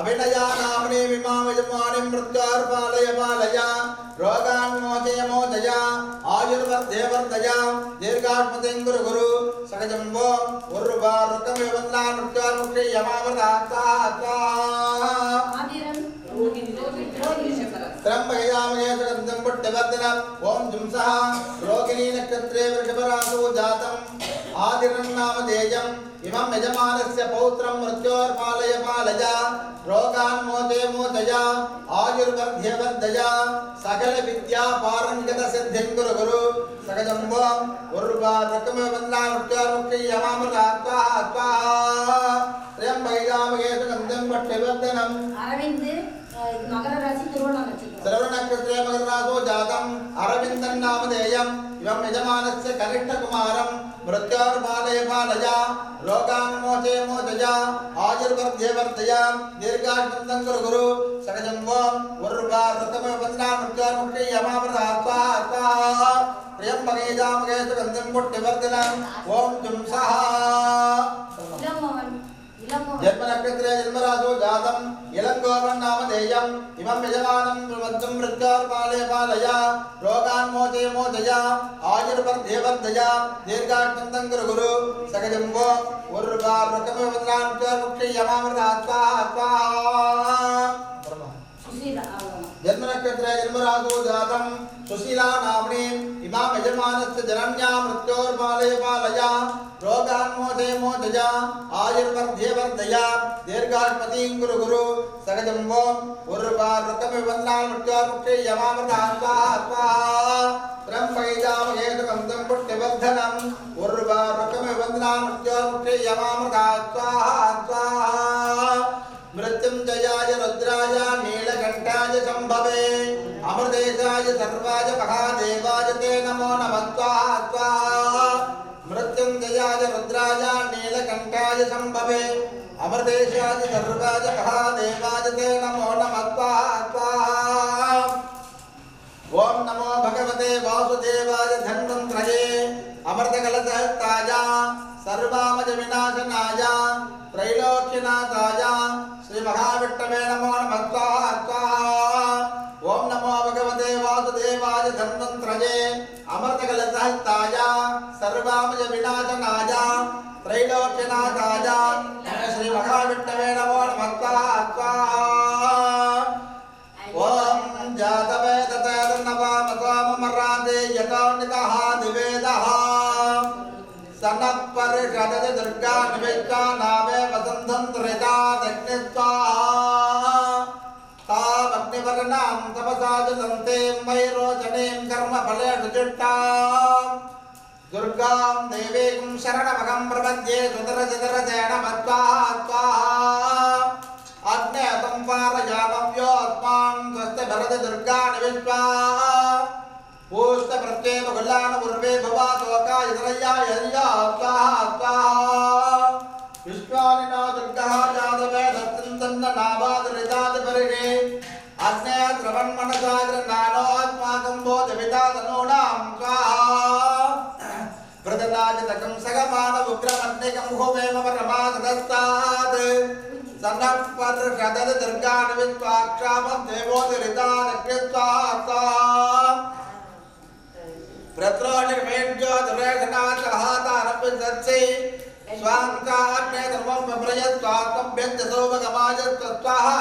अभिनया नामने विमामयमानिं मृत्युर्पालय पालय रोगान् मोचय मोचय आयुर्वर्धय वर्धय दीर्घात्मतिं गुरु गुरु सकजं वो उर्वारुकं विवन्ना मृत्युर्मुक्षे यमावतात्ता त्र्यंबकयामहे सुगन्धं पुट्टवर्धनम् ओम जुंसः रोगिणी नक्षत्रे वृषभरासो जातम् आदिरन्नामधेयम् इमं यजमानस्य पौत्रं मृत्योर्पालय पालय रोगान् मोचय मोचय आयुर्वर्धय वर्धय सकल विद्या पारंगत सिद्धिं कुरु गुरु सकजं वो उर्वारुकं विवन्ना मृत्युर्मुक्षे यमामतात्ता त्र्यंबकयामहे सुगन्धं पुट्टवर्धनम् अरविंद मकर राशि श्रवण नक्षत्रे मकर राशो जातम् अरविन्दं नामधेयम् इमं यजमानस्य कनिष्ठ कुमारं मृत्युर्पालय पालय रोगान् मोचय मोचय आयुर्वर्धय वर्धय दीर्घायुष्मन्तं कुरु गुरु सकजं वो उर्वारुकं विवन्ना मृत्युर्मुक्षे यमामतात्ता त्र्यंबकयामहे सुगन्धं पुट्टवर्धनम् ओम जुंसः जन्म नक्षत्रे जन्मराशो जातम् इलंगोपन् नामधेयम् इमं यजमानं वद्धं मृत्युर्पालय पालय रोगान् मोचय मोचय आयुर्वर्धय वर्धय दीर्घायुष्मन्तं कुरु गुरु सकजं वो उर्वारुकं विवन्ना मृत्युर्मुक्षे यमामतात्ता जन्म नक्षत्रे जन्मराशो जातम् सुशीला नाम्नी इमां यजमानस्य जनन्या मृत्योर्पालय पालय रोगान् मोचय मोचय आयुर्वर्धय वर्धय दीर्घायुष्मतीं कुरु गुरु सकजं वो उर्वारुकं विवन्ना मृत्युर्मुक्षे यमामतात्ता त्र्यंबकयामहे सुगन्धं पुट्टवर्धनम् उर्वारुकं विवन्ना मृत्युर्मुक्षे यमामतात्ता मृत्युंजयाय रुद्राय नीलकंठाय शंभवे अमृतेशाय सर्वाय महादेवाय ते नमो नमः मृत्युंजयाय रुद्राय नीलकंठाय शंभवे अमृतेशाय सर्वाय महादेवाय ते नमो नमः ओम नमो भगवते वासुदेवाय धन्वंतरये अमृतकलशहस्ताय सर्वामज विनाशनाय त्रैलोक्यनाथाय श्री महाविष्णवे नमो नमः ओम नमो भगवते वासुदेवाय धन्वंतरये अमृतकलशहस्ताय सर्वामज विनाशनाय त्रैलोक्यनाथाय श्री महाविष्णवे नमो नमः ओम जातवेदतैर्नवामसाममरादे यतोनितः दिवेदः सनपरिषदज दुर्गा निवेद्या नामे वसन्तं त्रिदा दग्नित्वा तामग्निवर्णां तपसाजसन्ते मयिरोचनीं कर्मफलेषु जुष्टां दुर्गां देवीं शरणमहं प्रपद्ये सुतरचतरचेन मत्वा अग्ने संपारयामव्योऽस्मान् स्वस्ति भरति दुर्गा निविश्वा पूष्ट प्रत्येक गुल्लान उर्वे भवा तोका इतरया यरिया स्वाहा विश्वानिनो दुर्गा जातवे दत्तन्तन्न नाभाद रिदाद परिगे अग्ने द्रवन् मनसाग्र नानो अस्माकं बोधविता तनूनां स्वाहा प्रददाजतकं सगमान उग्रमन्निकं हुमेम परमादस्तात् सनपरिषदज दुर्गा निवित्वाक्षामं देवोदरिता नकृत्वा प्रत्रोनिर्मेज्यो दुरेशनाचहातारपिसत्सि स्वाङ्काग्ने धर्मं विप्रयत्वात्मभ्यञ्जसोमगमायत्वत्वाहा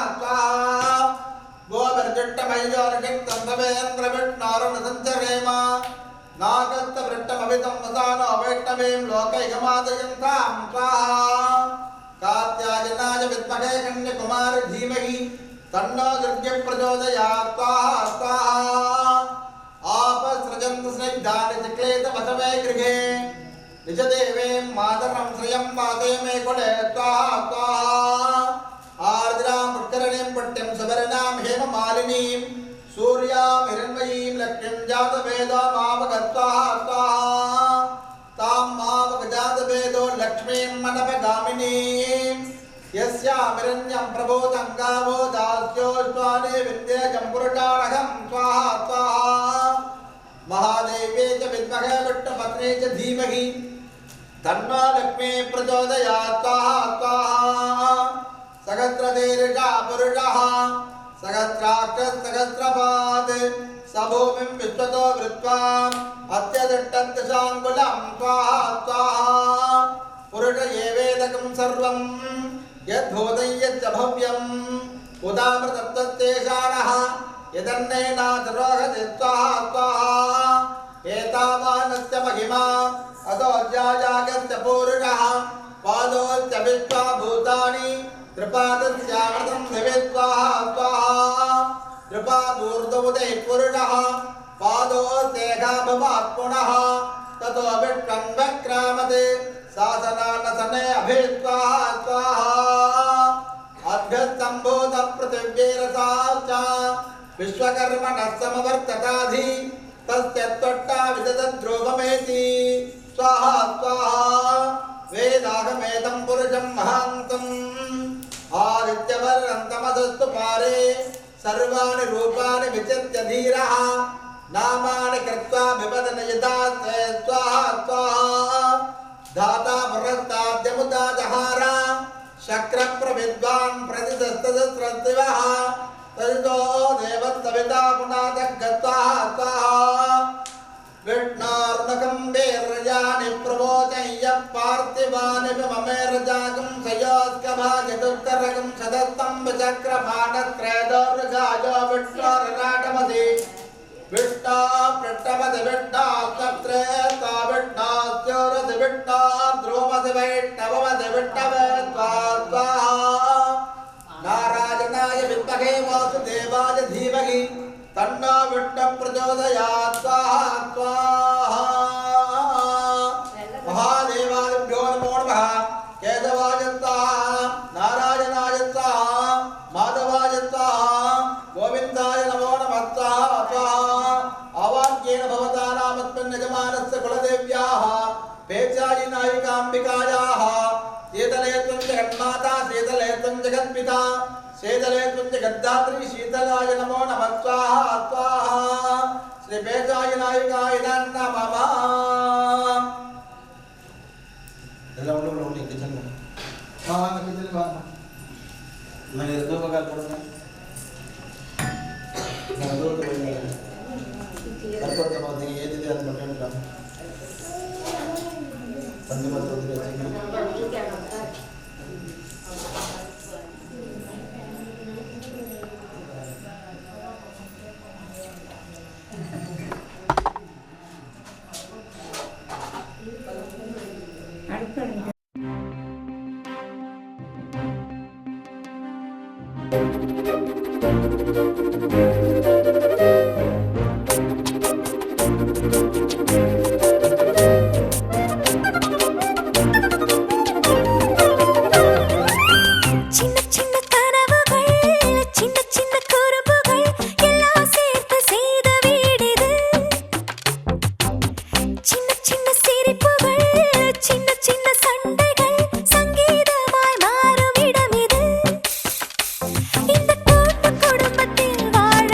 गोवर्जुट्टमय्योर्गिक्तं तवेन्द्रविष्णोरुणसञ्चरेम नागस्तवृट्टमभितं वसानो वैष्णवीं लोकैकमादयन्तां स्वाहा कात्यायनाय विद्महे कन्याकुमारी धीमहि तन्नो दुर्गे प्रचोदयात् स्वाहा आपसृजन्तु स्निग्धानि चिक्लेतवसवे गृहे निजदेवे मातरं श्रियं पाते मे कुले स्वाहा आर्द्रां पुष्करणीं पुट्टिं सुवर्णां हेममालिनीं सूर्यां हिरण्मयीं लक्ष्मीं जातवेदो मावगत्वा तां मावगजातवेदो लक्ष्मीं मनपगामिनीं यस्यामिरण्यं प्रबोधं गावो दास्योष्वाने विद्येजं पुरुषाणहं स्वाहा महादेवे च विद्महे विष्णुपत्नी च धीमहि तन्नो लक्ष्मी प्रचोदयात् स्वाहा सहस्रशीर्षः पुरुषः सहस्राक्षः सहस्रपाद सभूमिं विश्वतो वृत्वा अत्यतिष्ठत्यशाङ्कुलं स्वाहा स्वाहा पुरुष एवेदकं सर्वं यद्भूतं यच्च भव्यम् उदामृतत्वस्तेषाणः यदन्नेनातिरोहति स्वाहा स्वाहा एतावानस्य महिमा अतोऽध्यायागस्य पूरुषः पादोऽस्य विश्वा भूतानि त्रिपादस्यामृतं दिवे स्वाहा स्वाहा त्रिपादूर्ध्वोदय पुरुषः पादोऽस्येका भवात् पुनः ततो विश्वं वक्रामते शासनानसने अभि स्वाहा स्वाहा अभ्यस्तम्भूतः पृथिव्यैरसा च विश्वकर्मणः समवर्तताधि तस्य त्वट्टा विदधद्रूपमेति स्वाहा स्वाहा वेदागमेतं पुरुषं महान्तम् आदित्यवर्णं तमसस्तु पारे सर्वाणि रूपाणि विचित्य धीरः नामानि कृत्वा विवदनयिता स्वाहा स्वाहा धाता पुरस्ताद्यमुदा जहार शक्रप्रविद्वान् प्रतिदस्तदस्रस्तिवः तदितो देवस्तविता पुनादग्गत्वा स्वाहा विष्णोर्नकं वीर्याणि प्रवोचय्यः पार्थिवानि ममेरजागं सयोस्कभाजतुत्तरकं शतस्तम्भचक्रमाणत्रयदोर्गायो विष्णोरराटमसि विष्णो पृष्ठमसि विष्णोस्तत्रेता विष्णोस्योरसि विष्णो ध्रुवमसि वैष्णवमसि विष्णवे स्वाहा नारायणाय विद्महे वासुदेवाय धीमहि तन्नो विष्णुः प्रचोदयात् स्वाहा स्वाहा महादेवादिभ्यो नमो नमः केशवाय स्वाहा नारायणाय स्वाहा माधवाय स्वाहा गोविन्दाय नमो नमः स्वाहा स्वाहा आवाक्येन भवता नामस्मिन् यजमानस्य कुलदेव्याः पेचायि नायिकाम्बिकायाः शीतले त्वं जगन्माता शीतले त्वं जगत्पिता शीतले त्वं जगद्धात्री शीतलाय नमो नमः स्वाहा स्वाहा श्री पेचाय नायिकाय नमः किचन में हाँ किचन में मैंने दो बगल पड़ना मैं दो तो बोलने कर तो बात नहीं ये दीदी आज बटन का पंद्रह तो दे இந்த கூட்டு குடும்பத்தில் வாழ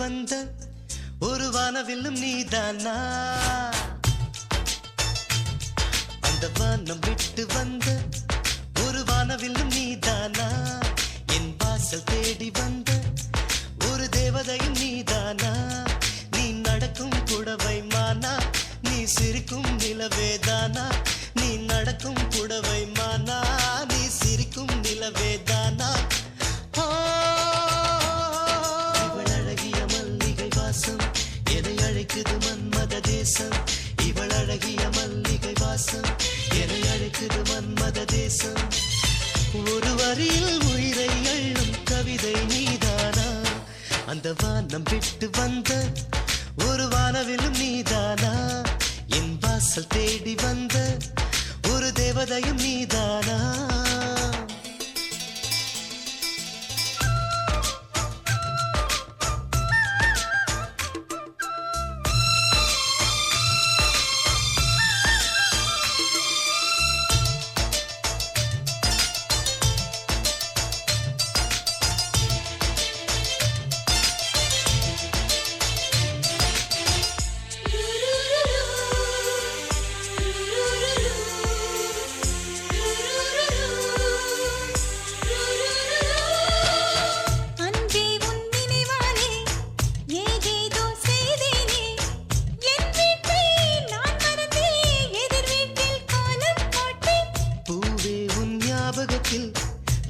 வந்த ஒரு வானவில்லும் நீதானா, அந்த வானம் விட்டு வந்த ஒரு வானவில்லும் நீதானா, என் வாசல் தேடி வந்த ஒரு தேவதையும் நீதானா, நீ நடக்கும் புடவை மானா, நீ சிரிக்கும் நிலவேதானா, நீ நடக்கும் புடவை மானா, நீ சிரிக்கும் நிலவேதானா. இவள் அழகிய மல்லிகை வாசம் எதை அழைக்குது மன்மத தேசம், இவள் அழகிய மல்லிகை வாசம் எதை அழைக்குது மன்மத தேசம். ஒரு வரியில் உயிரை அள்ளும் கவிதை நீதானா, அந்த வானம் விட்டு வந்த ஒரு வானவிலும் நீதானா, என் வாசல் தேடி வந்த ஒரு தேவதையும் நீதானா.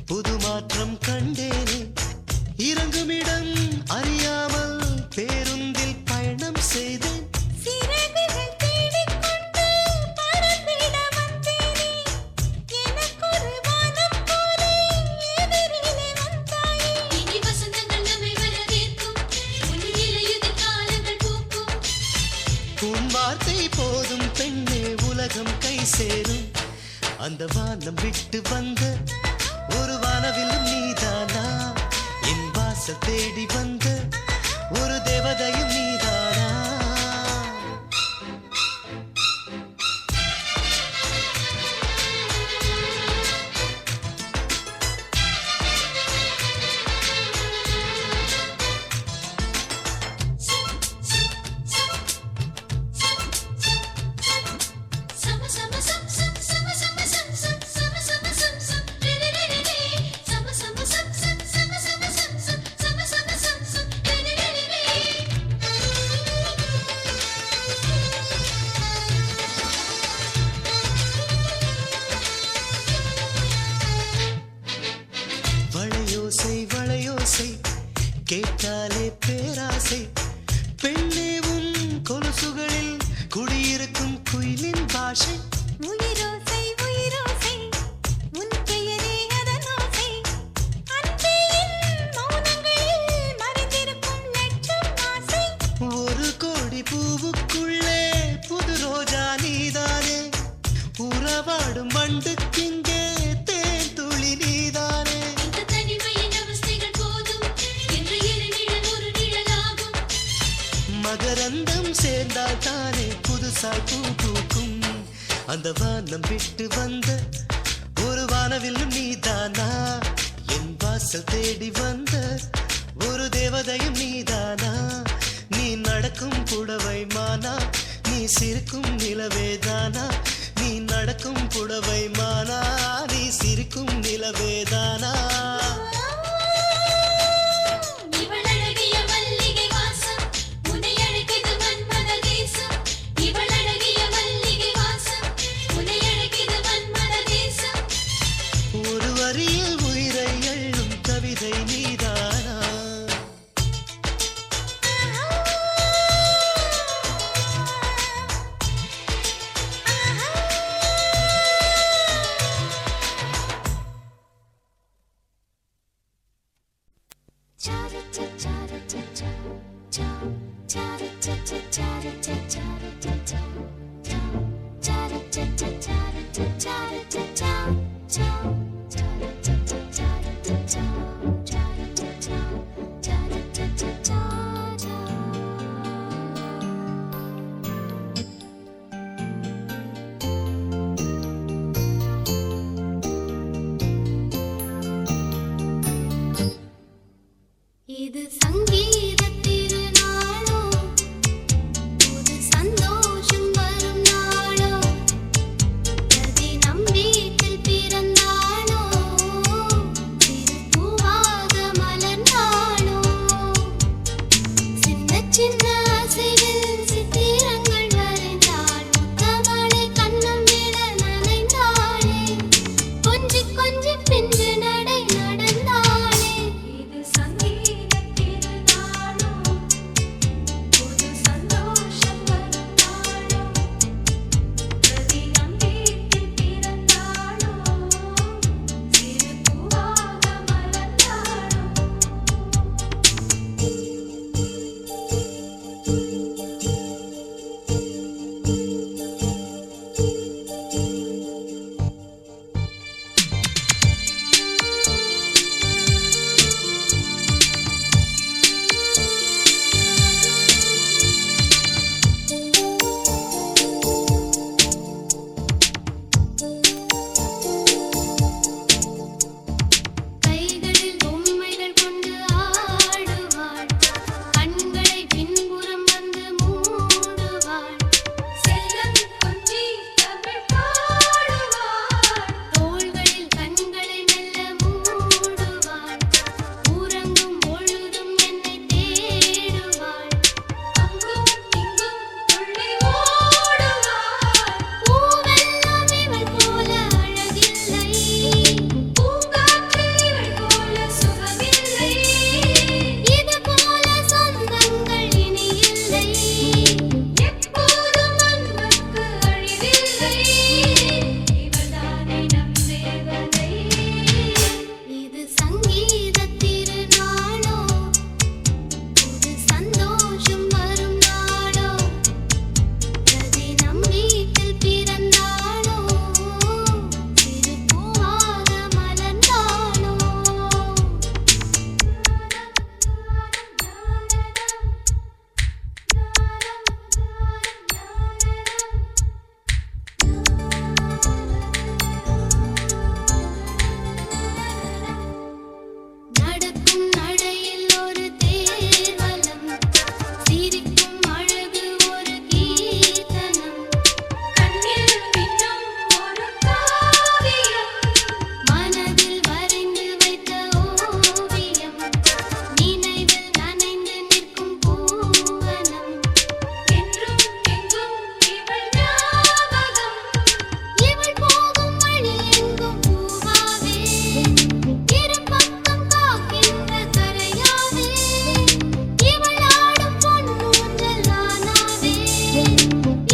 புது மாற்றம் கண்டேனே, இறங்குமிடம் அறியாமல் பேருந்தில் பயணம் செய்தேன், சிறகுகள் தேடிக்கொண்டு பறந்திட வந்தேனே, எனக்கொரு வானம் போலே எதிரிலே வந்தாயே. இனி வசந்தங்கள் நம்மை வரவேற்கும், உன் இலையுதிர் காலங்கள் பூக்கும். உன் வார்த்தை போதும் பெண்ணே உலகம் கை சேரும், அந்த வானம் விட்டு வந்த ஒரு வானவில்லும் நீதானா, என் வாசல் தேடி வந்த ஒரு தேவதையும் நீதானா. வளையோசை வளையோசை கேட்டாலே பேராசை, பெண்ணே உன் கொலுசுகளில் குடியிருக்கும் குயிலின் பாஷை. உயிரோசை உயிரோசை உன் பெயரே அதன் ஓசை, அன்பே என் மௌனங்களில் மறைந்திருக்கும் லட்சம் ஆசை. ஒரு கோடி பூவுக்குள்ளே புது ரோஜா நீதானே, உறவாடும் வண்டுக்கிங்கே தேன் துளி நீதானே. இந்த தனிமையின் அவஸ்தைகள் போதும் என்று இரு நிழல் ஒரு நிழலாகும். மகரந்தம் சேர்ந்தால் தானே புதுசாய் பூ பூக்கும், அந்த வானம் விட்டு வந்த ஒரு வானவில்லும் நீதானா, என் வாசல் தேடி வந்த ஒரு தேவதையும் நீதானா, நீ நடக்கும் புடவை மானா, நீ சிரிக்கும் நிலவேதானா, நீ நடக்கும் புடவை மானா, நீ சிரிக்கும் நிலவேதானா. இவள் அழகிய மல்லிகை வாசம் உன்னை அழைக்குது மன்மத தேசம், இவள் அழகிய மல்லிகை வாசம் உன்னை அழைக்குது மன்மத தேசம். ஒரு வரியில் உயிரை அள்ளும் கவிதை நீதானா.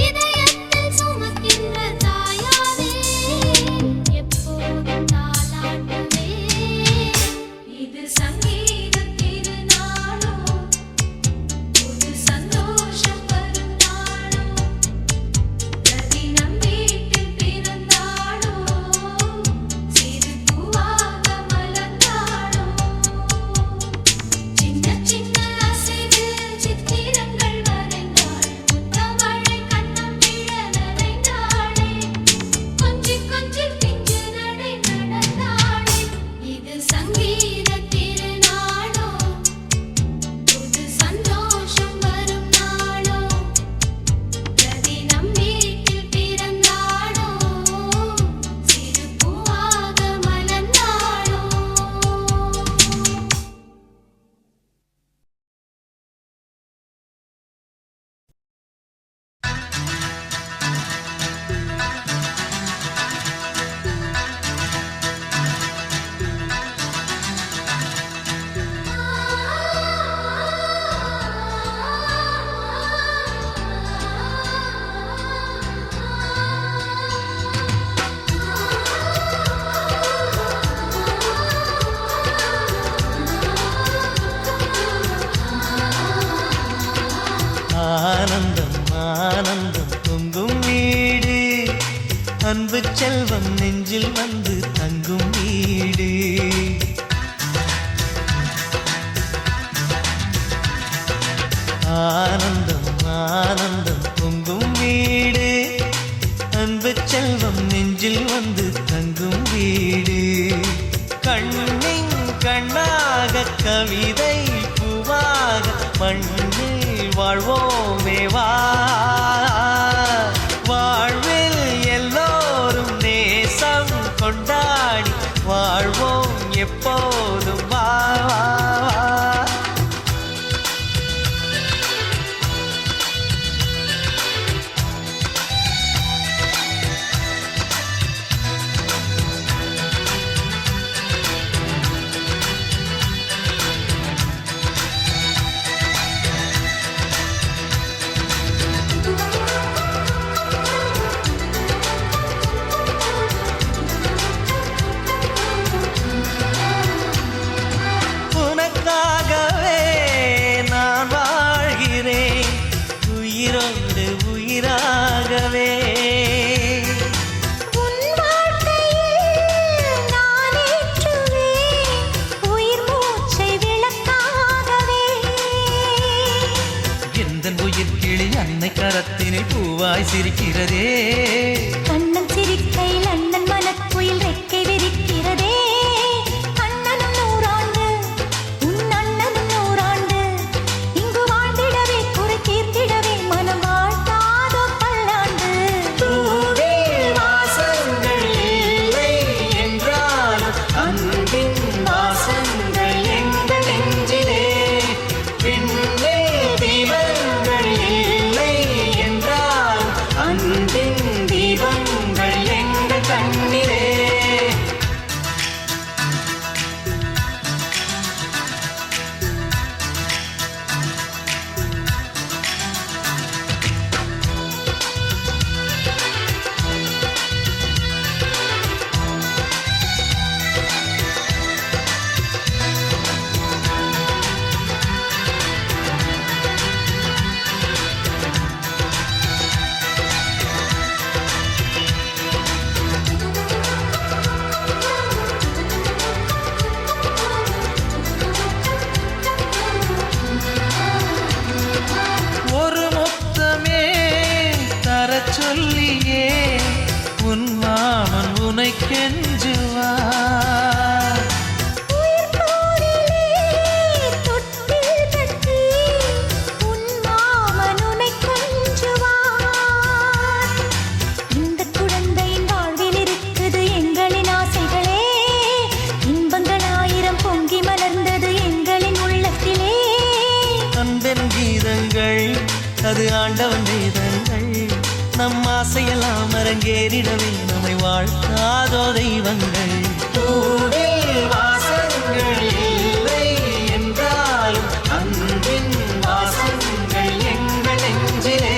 இதயத்தில் சுமக்கின்ற தாயாவே எப்போதும் தாலாட்டுவே இது சங்கீத திருநாளோ புது சந்தோஷம் வரும் நாளோ ரதினம் வீட்டில் பிறந்தாளோ சிறு பூவாக மலர்ந்தாளோ சின்ன சின்ன அசைவில் சித்திரங்கள் வரைந்தாள் முத்தமழை கண்ணம் விழ நனைந்தாளே கொஞ்சி கொஞ்சி பிஞ்சு நடை நடந்தாளே இது சங்கீத திருநாளோ புது சந்தோஷம் வரும் நாளோ ரதினம் வீட்டில் பிறந்தாளோ சிறு பூவாக மலர்ந்தாளோ ஆனந்தம் ஆனந்தம் பொங்கும் வீடு அன்பு செல்வம் நெஞ்சில் வந்து தங்கும் வீடு ஆனந்தம் ஆனந்தம் பொங்கும் வீடு அன்பு செல்வம் நெஞ்சில் வந்து தங்கும் வீடு கண்ணின் கண்ணாக கவிதை பூவாக மண்ணில் வாழ்வோமே வா வாழ்வில் எல்லோரும் நேசம் கொண்டாடி வாழ்வோம் எப்போதும் வா வா, வா. உனக்காகவே நான் வாழ்கிறேன் உயிரோடு உயிராகவே உன் வாழ்க்கையில் நான் ஏற்றுவேன் உயிர் மூச்சை விளக்காகவே எந்தன் உயிர் கிளி அன்னை கரத்தினில் பூவாய் சிரிக்கிறதே கண்ணன் சிரிக்கையில் அண்ணன் மனக்குயில் ரெக்கை விரிக்கிறதே அண்ணனும் நூறாண்டு உன் அண்ணனும் நூறாண்டு இங்கு வாழ்ந்திடவே குறை தீர்த்திடவே மனம் வாழ்த்தாதோ பல்லாண்டு பூவில் வாசங்கள் இல்லை என்றாலும் அன்பின் வாசங்கள் எங்கள் நெஞ்சிலே விண்ணில் தீபங்கள் இல்லை என்றால் அன்பின் தீபங்கள் எங்கள் கண்ணிலே ஒரு முத்தமே தரச் சொல்லியே உன் மாமன் உனை கெஞ்சுவார் உயிர் போரிலே தொட்டில் கட்டி உன் மாமன் உன்னை கொஞ்சுவார் இந்த குழந்தையின் வாழ்வில் இருக்குது எங்களின் ஆசைகளே இன்பங்கள் ஆயிரம் பொங்கி மலர்ந்தது எங்களின் உள்ளத்திலே அன்பென் கீதங்கள் அது ஆண்டவன் வேதங்கள் நம் ஆசையெல்லாம் அரங்கேறிடவே நம்மை வாழ்த்தாதோ தெய்வங்கள் பூவில் வாசங்கள் இல்லை என்றாலும் அன்பின் வாசங்கள் எங்கள் நெஞ்சிலே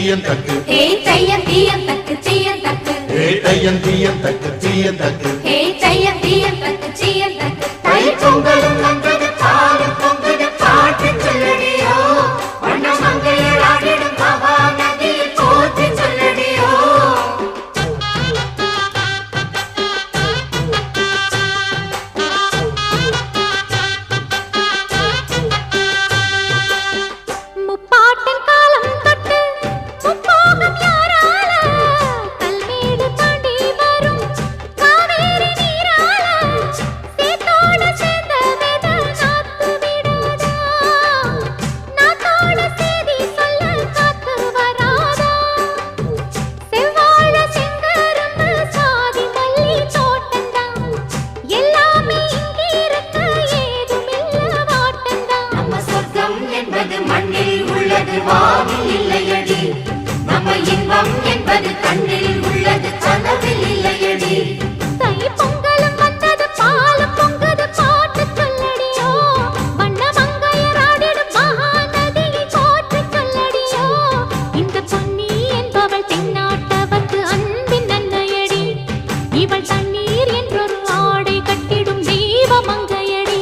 தீயன் தக்கு ஹே தையம் தீயம் தக்கு தீயம் தக்கு ஹே தையன் தீயன் தக்கு தீயன் தக்கு ஹே தையம் தீயம் தக்கு தீயம் தக்கு தை பொங்கலும் வந்தது பாலும் பொங்குது பாட்டு சொல்லடியோ வண்ண மங்கையர் ஆடிடும் மகா நதியில் போற்றி சொல்லடியோ முப்பாட்டின் காலம் தொட்டு முப்போகம் யாரால கல்மேடு தாண்டி வரும் காவேரி நீரால சேத்தோட சேர்ந்த வித நாத்து விடாதா நாத்தோட சேதி சொல்ல காத்து வராதா செவ்வாழ செங்கரும்பு சாதி மல்லி தோட்டந்தான் எல்லாமே இங்கிருக்க ஏதுமில்ல வாட்டந்தான் நம்ம சொர்க்கம் என்பது மண்ணில் உள்ளது வானில் இல்லையடி நம்ம இன்பம் என்பது கண்ணில் உள்ளது கனவில் இல்லையடி தை பொங்கலும் வந்தது பாலும் பொங்குது பாட்டு சொல்லடியோ வண்ண மங்கையர் ஆடிடும் மகா நதியை போற்றி சொல்லடியோ இந்த பொன்னி என்பவள் தென்னாட்டவர்க்கு அன்பின் நன்மையடி இவள் தண்ணீர் என்றொரு ஆடை கட்டிடும் தெய்வ மங்கையடி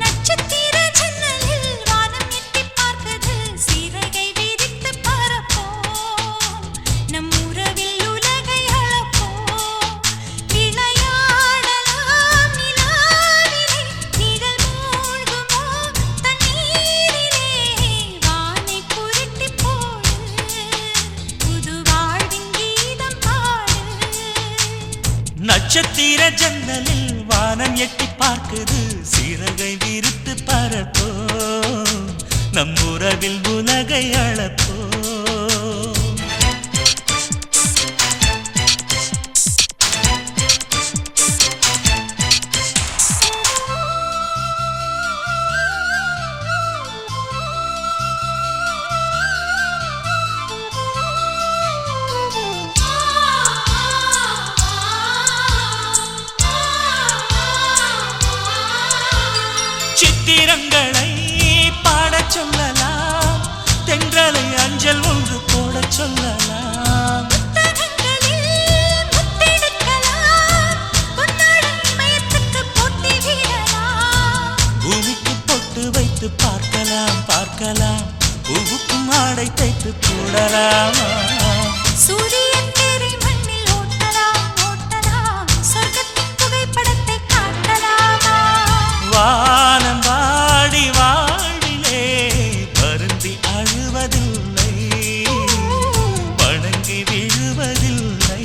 நட்சத்திர ஜன்னலில் வானம் எட்டிப் பார்க்குது சீரகை விரித்து பரப்போம் நம் உறவில் உலகை அளப்போம் விளையாடலாம் நிலாவிலே நிழல் மூழ்குமோ தண்ணீரிலே வானை புரட்டி போடு புது வாழ்வின் கீதம் பாடு நட்சத்திர ஜன்னலில் வானம் எட்டி பார்க்குது சிறகை விரித்து பரப்போ நம் உறவில் உலகை அளப்போ சித்திரங்களை பாடச் சொல்லலாம் தென்றலை அஞ்சல் ஒன்று போடச் சொல்லலாம் புத்தகங்களில் முத்தெடுக்கலாம் பொன்னாடை மயத்துக்கு போட்டி விடலாம் பூமிக்கு பொட்டு வைத்து பார்க்கலாம் பார்க்கலாம் பூவுக்கும் ஆடை தைத்து போடலாமா சூரியன் தேரை மண்ணில் ஓட்டலாம் ஓட்டலாம் சொர்க்கத்தின் புகைப்படத்தை காட்டலாமா வானம் வாடி வாழ்விலே வருந்தி அழுவதில்லை வணங்கி விழுவதில்லை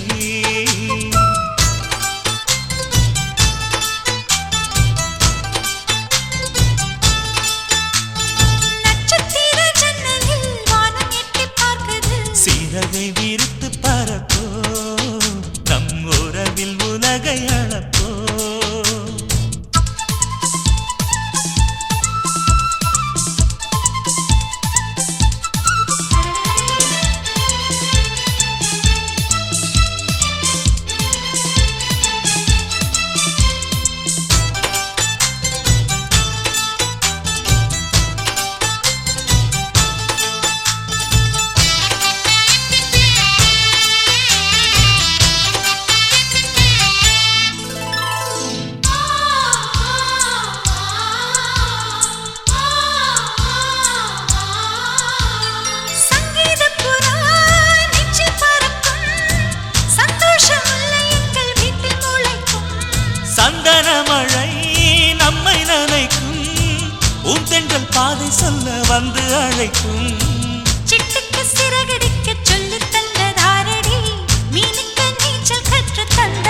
நட்சத்திர ஜன்னலில் வானம் எட்டிப் பார்க்குது சிறகை விரித்து பரப்போ நம் உறவில் உலகை அளப்போ சங்கீதப் புறா நெஞ்சில் பறக்கும் சந்தோஷம் உள்ள எங்கள் வீட்டில் முளைக்கும் சந்தன மழை நம்மை நனைக்கும் உன் தென்றல் பாதை சொல்ல வந்து அழைக்கும் சிட்டுக்கு சிறகடிக்க சொல்லித் தந்ததாரடி மீனுக்கு நீச்சல் கற்றுத் தந்த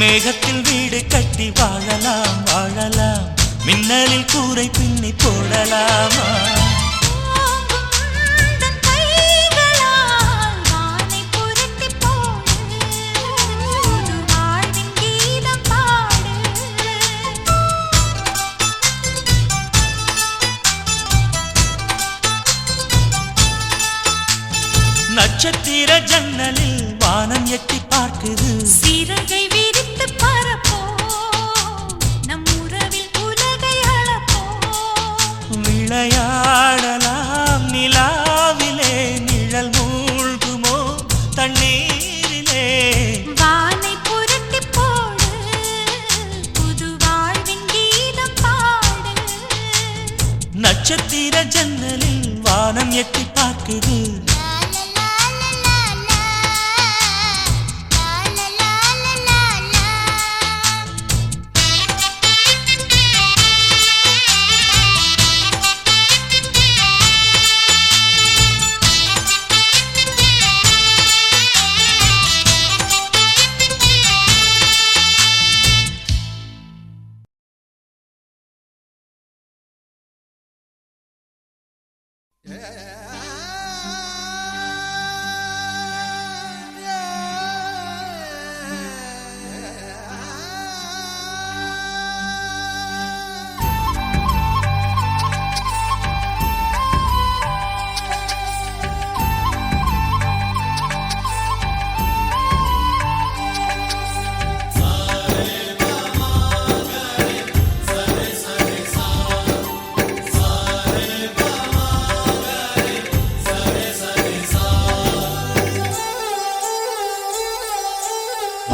மேகத்தில் வீடு கட்டி வாழலாம் வாழலாம், மின்னலில் கூரை பின்னி போடலாமா? நட்சத்திர ஜன்னலில் வானம் எட்டி பார்க்குது, சிறகை விரித்து பரப்போம், நம் உறவில் உலகை அளப்போம். விளையாடலாம் நிலாவிலே, நிழல் மூழ்குமோ தண்ணீரிலே? வானை புரட்டி போடு, புது வாழ்வின் கீதம் பாடு. நட்சத்திர ஜன்னலில் வானம் எட்டி பார்க்குது,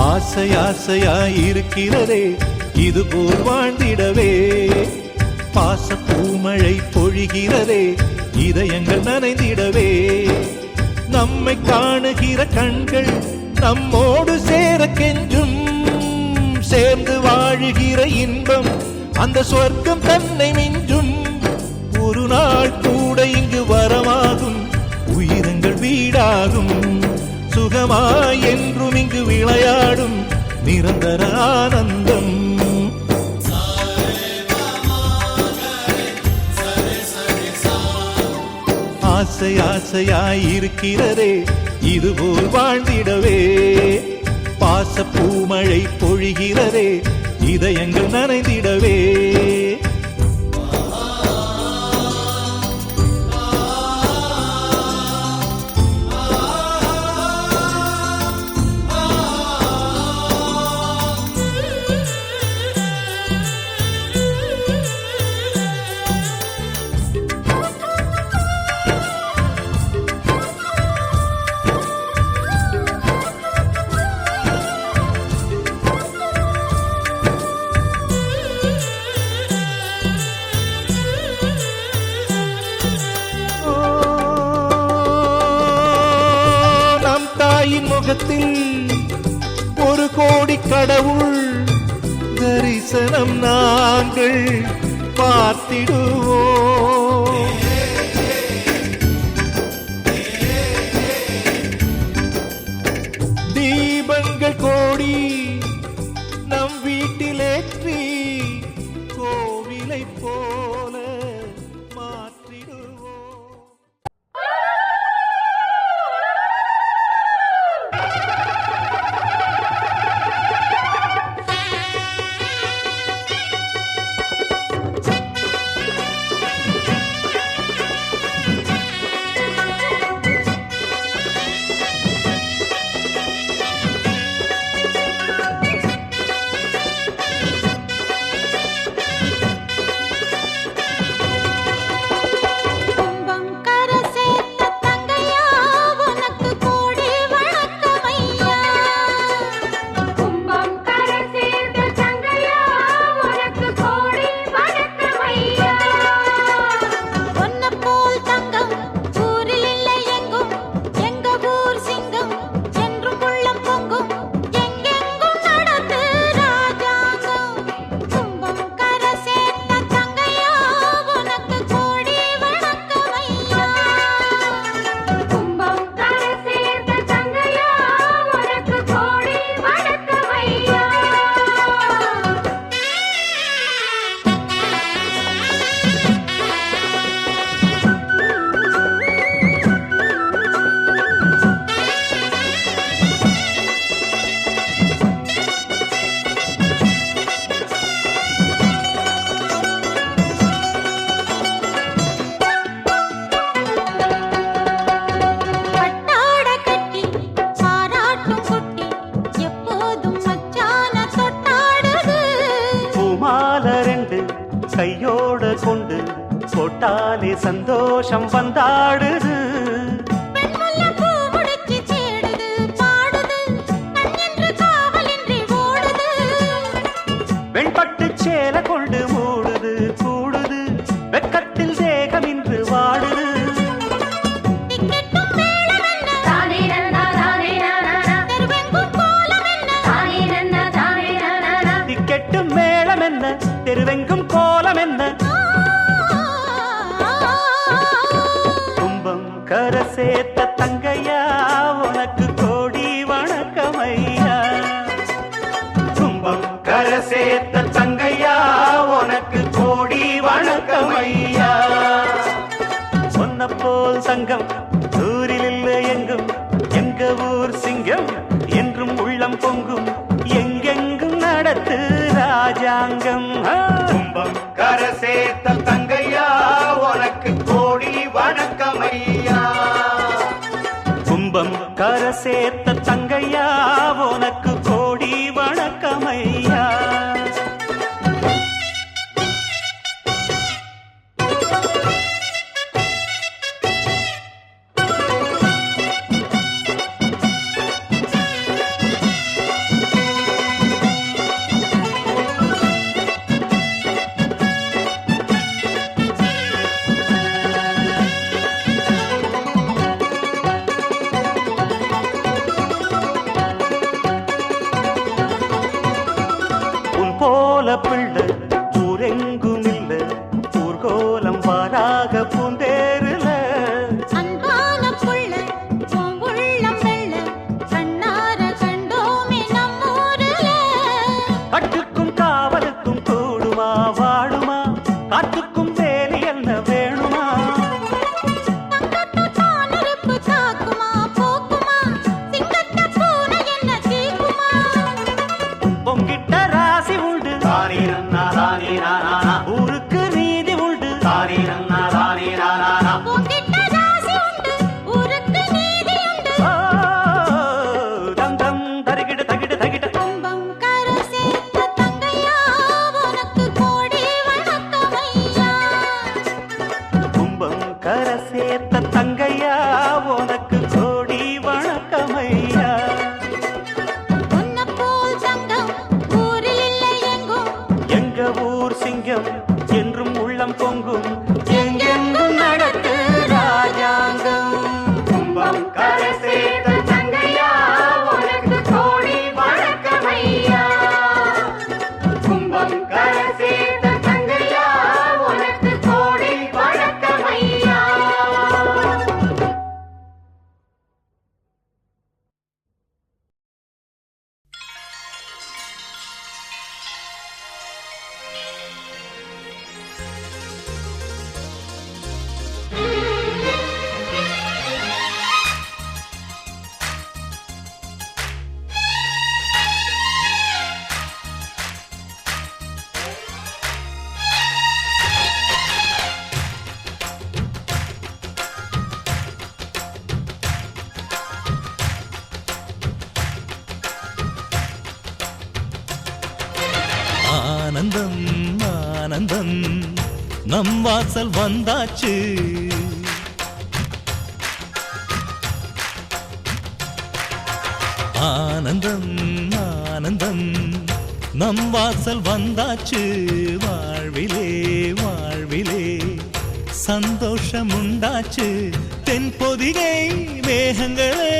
ஆசை ஆசையாயிருக்கிறதே இதுபோல் வாழ்ந்திடவே, பாச பூமழை பொழிகிறதே இதயங்கள் நனைந்திடவே. நம்மை காணுகிற கண்கள் நம்மோடு சேர கெஞ்சும், சேர்ந்து வாழுகிற இன்பம் அந்த சொர்க்கம் தன்னை மிஞ்சும். ஒரு நாள் கூட இங்கு வரமாகும், உயிரங்கள் வீடாகும், சுகமாய் என்றும் இங்கு விளையாடும் நிரந்தர ஆனந்தம். ஆசை ஆசையாயிருக்கிறதே இதுபோல் வாழ்ந்திடவே, பாச பூமழை பொழிகிறதே இதயங்கள் நனைந்திடவே. முகத்தில் ஒரு கோடி கடவுள் தரிசனம் நாங்கள் பார்த்திடுவோம். தீபங்கள் கோடி நம் வீட்டிலேற்றி கோவிலை போல மாற்றிடுவோம். கையோட கொண்டு போட்டாலே சந்தோஷம் வந்தாடுது. பெண்முல்லை பூ முடிச்சு தேடுது பாடுது கண்ணென்று காவலின்றி ஓடுது. வெண்பட்டு சேல கொண்டு மூடுது கூடுது வெக்கத்தில் தேகமின்று வாடுது. திக்கெட்டும் மேளமென்ன தானே நன்னா தானே நானா தெருவெங்கும் கோலமென்ன தானே நன்னா தானே நானா திக்கெட்டும் மேளம் என்ன தெருவெங்கும் கோலம் என்ன. கும்பம் கரை சேர்த்த தங்கையா உனக்கு கோடி வணக்கமையா. கும்பம் கரை சேர்த்த தங்கையா உனக்கு கோடி வணக்கமையா. சொன்ன போல் சங்கம் ஊரில் இல்லை எங்கும் எங்க ஊர் சிங்கம் என்றும் உள்ளம் பொங்கும் எங்கெங்கும் நடத்து ராஜாங்கம். கும்பம் கரை சேர்த்த தங்கையா உனக்கு கோடி வணக்கமையா. கும்பம் கரை சேர்த்த தங்கையா உனக்கு கோடி வணக்கமையா. உன் போல பிள்ளை ஊரெங்கும் இல்ல ஊர்கோலம் வாராக பூந்தேருல. அன்பான புள்ள உன் உள்ளம் வெள்ள கண்ணார கண்டோமே நம்மூருல. கட்டுக்கும் காவலுக்கும் கூடுமா வாடுமா காத்துக்கும் வேலி என்ன வேணுமா. தங்கத்து தானறுப்பு தாக்குமா போக்குமா சிங்கத்த பூனை என்ன தீக்குமா. பொங்கிட்ட ராசி உண்டு தானே நன்னா தானே நானா ஊருக்கு நீதி உண்டு தானே நன்னா தானே நானா. உன்கிட்ட ராசி உண்டு ஊருக்கு நீதி உண்டு. தம் தம் தரிகிட தகிட தகிட. கும்பம் கரை சேர்த்த தங்கையா உனக்கு கோடி வணக்கமையா. கும்பம் கரை சேர்த்த தங்கையா உனக்கு கோடி வணக்கமையா. உன்னை போல் சங்கம் ஊரில் இல்லை எங்கும் எங்க ஊர் சிங்கம் என்றும் உள்ளம் பொங்கும் எங்கெங்கும் நடத்து ராஜாங்கம். கும்பம் கரை சேர்த்த தங்கையா உனக்கு கோடி வணக்கமையா. கும்பம் கரை சேர்த்த தங்கையா உனக்கு கோடி வணக்கமையா. ஆனந்தம் ஆனந்தம் நம் வாசல் வந்தாச்சு. ஆனந்தம் ஆனந்தம் நம் வாசல் வந்தாச்சு. வாழ்விலே வாழ்விலே சந்தோஷம் உண்டாச்சு. தென்பொதிகை மேகங்களே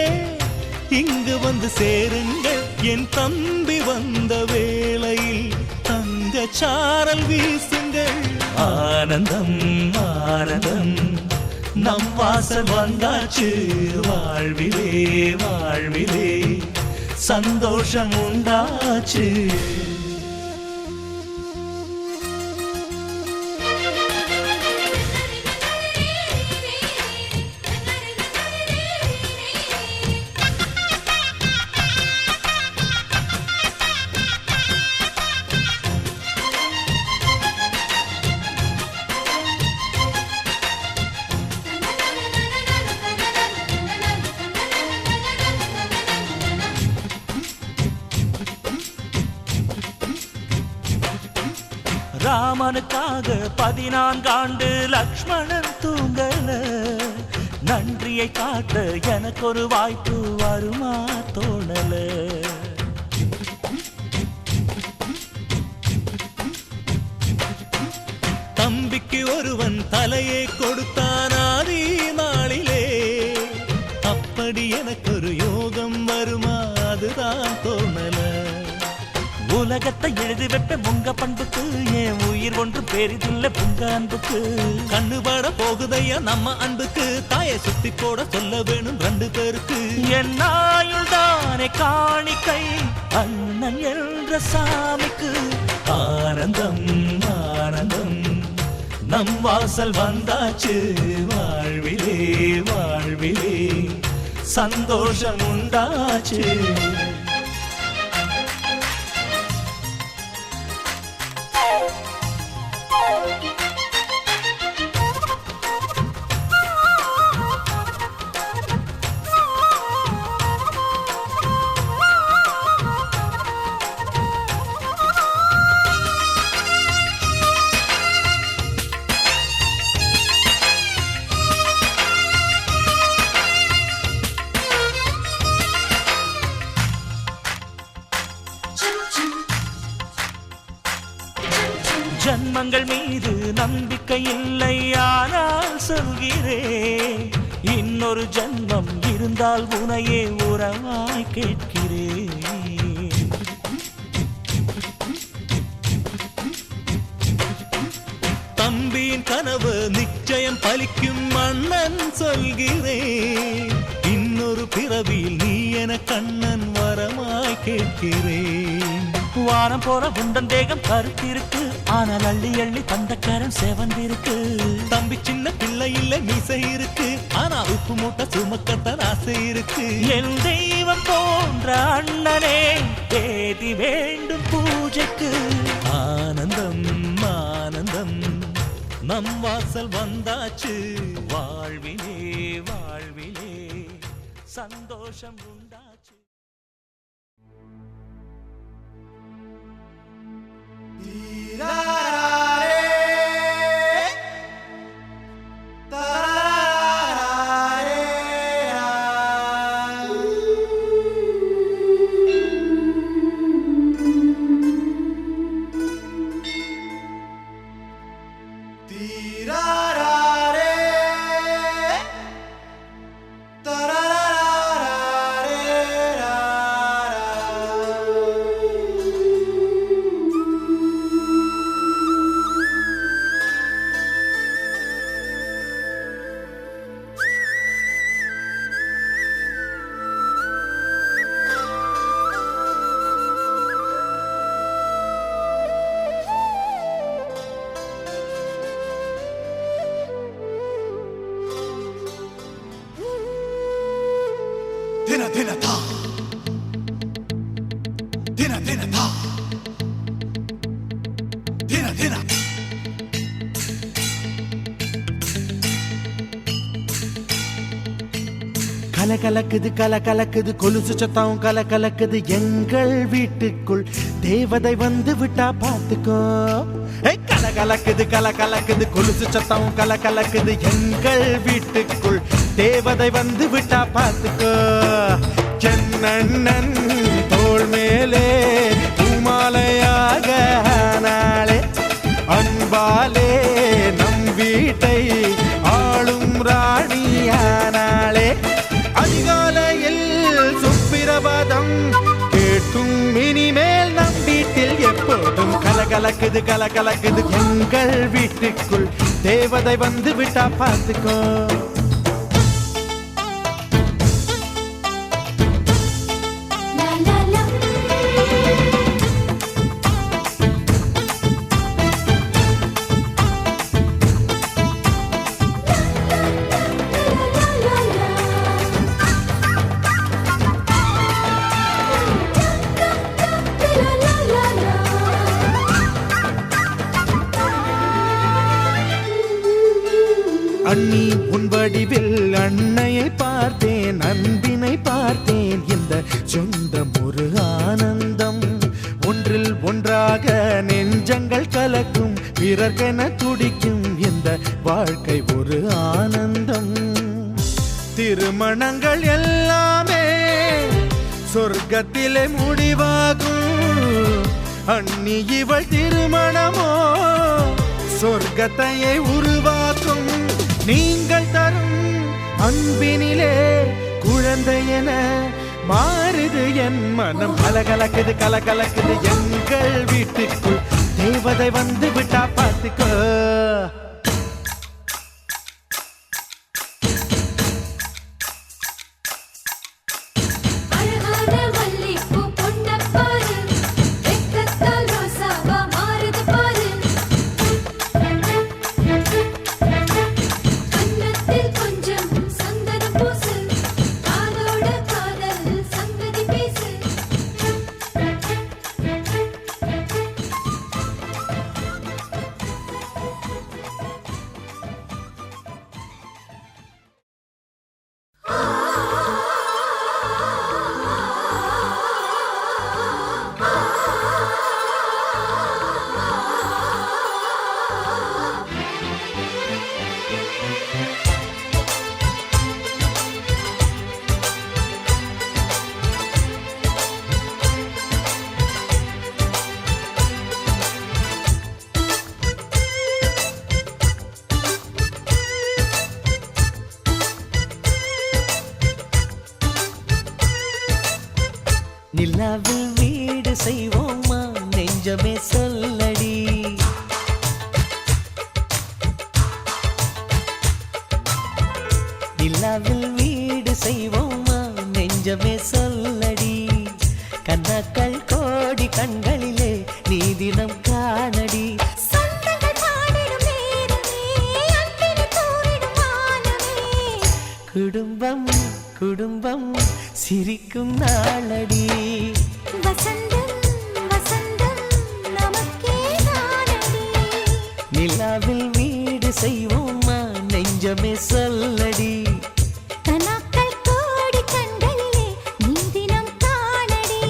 இங்கு வந்து சேருங்கள். என் தம்பி வந்த வேளையில் தங்க சாரல் வீசுங்கள். ஆனந்தம் ஆனந்தம் நம் வாசல் வந்தாச்சு. வாழ்விலே வாழ்விலே சந்தோஷம் உண்டாச்சு. ராமனுக்காக 14 ஆண்டு லக்ஷ்மணன் தூங்கல. நன்றியை காட்ட எனக்கு ஒரு வாய்ப்பு வருமா தோணல. தம்பிக்கு ஒருவன் தலையை கொடுத்தான் ஆதி நாளிலே. அப்படி எனக்கு ஒரு யோகம் வருமா அதுதான் தோணல. உலகத்தை எழுதி வைப்பேன் உங்க பண்புக்கு, என் உயிர் ஒன்று பெரிதில்லை உங்க அன்புக்கு. கண்ணுபட போகுதையா நம்ம அன்புக்கு, தாயை சுத்தி போட சொல்ல வேணும் 2 பேருக்கு. என் ஆயுள் தானே காணிக்கை அண்ணன் என்ற சாமிக்கு. ஆனந்தம் ஆனந்தம் நம் வாசல் வந்தாச்சு, வாழ்விலே வாழ்விலே சந்தோஷம் உண்டாச்சு. ஜன்மங்கள் மீது நம்பிக்கை இல்லை, ஆனால் சொல்கிறேன் இன்னொரு ஜன்மம் இருந்தால் உனையே உறவாய் கேட்கிறேன். தம்பியின் கனவு நிச்சயம் பலிக்கும் அண்ணன் சொல்கிறேன். இன்னொரு பிறவியில் நீ என கண்ணன் வரமாய் கேட்கிறேன். வாரம் போற உண்டன் தேகம் கருத்திருக்கு, ஆனால் அள்ளி அள்ளி தந்தக்காரன் செவந்திருக்கு. தம்பி சின்ன பிள்ளை இல்லை மீசை இருக்கு, ஆனா உப்பு மூட்டை சுமக்கத்தான் ஆசை இருக்கு. என் தெய்வம் போன்ற அண்ணனே தேதி வேண்டும் பூஜைக்கு. ஆனந்தம் ஆனந்தம் நம் வாசல் வந்தாச்சு, வாழ்விலே வாழ்விலே சந்தோஷம் உண்டாச்சு. Dina dina ta, dina dina ta, dina dina. கலகலக்குது கலகலக்குது கொலுசு சத்தம் கலகலக்குது எங்கள் வீட்டுக்குள் தேவதை வந்து விட்டா பார்த்துக்கோ. கலகலக்குது கலகலக்குது கொலுசு சத்தம் கலகலக்குது எங்கள் வீட்டுக்குள் தேவதை வந்து விட்டா பார்த்துக்கோ. சென்னண்ணன் தோள் மேலே பூமாலையாக நாளே அன்பாலே நம் வீட்டை ஆளும் ராணியானாளே. அதிகாலையில் சுப்பிரபாதம் கேட்கும் இனிமேல் நம் வீட்டில் எப்போதும் கலகலக்குது கலகலக்குது எங்கள் வீட்டுக்குள் தேவதை வந்து விட்டா பார்த்துக்கோ. அண்ணி உன் வடிவில் அன்னையை பார்த்தேன், அன்பினை பார்த்தேன். இந்த சொந்தம் ஒரு ஆனந்தம், ஒன்றில் ஒன்றாக நெஞ்சங்கள் கலக்கும் பிறர்க்கென துடிக்கும் இந்த வாழ்க்கை ஒரு ஆனந்தம். திருமணங்கள் எல்லாமே சொர்க்கத்திலே முடிவாகும். அண்ணி இவள் திருமணமோ சொர்க்கத்தையே உருவாக்கும். நீங்கள் தரும் அன்பினிலே குழந்தை என மாறுது என் மனம். கலகலக்குது கலகலக்குது எங்கள் வீட்டுக்குள் தேவதை வந்து விட்டா பார்த்துக்கோ. அழகான மல்லிப்பூ பொண்ணப் பாரு, வெட்கத்தால் ரோசாவா மாறுது பாரு. கன்னத்தில் கொஞ்சம் சந்தனம் பூசு, காதோட காதல் சங்கதி பேசு. நிலாவில் வீடு செய்வோமா நெஞ்சமே சொல்லடி. நிலாவில் வீடு செய்வோமா நெஞ்சமே சொல்லடி. கண்ணாக்கள் கோடி கண்களிலே நீ தினம் காணடி. சொந்தங்கள் பாடிடும் நேரமே, அன்பினை தூவிடும் வானமே. குடும்பம் குடும்பம் சிரிக்கும் நாளடி. வசந்தம் வசந்தம் நமக்கே தானடி. நிலாவில் வீடு செய்வோமா நெஞ்சமே சொல்லடி. கனாக்கள் கோடி கண்களிலே நீ தினம் காணடி.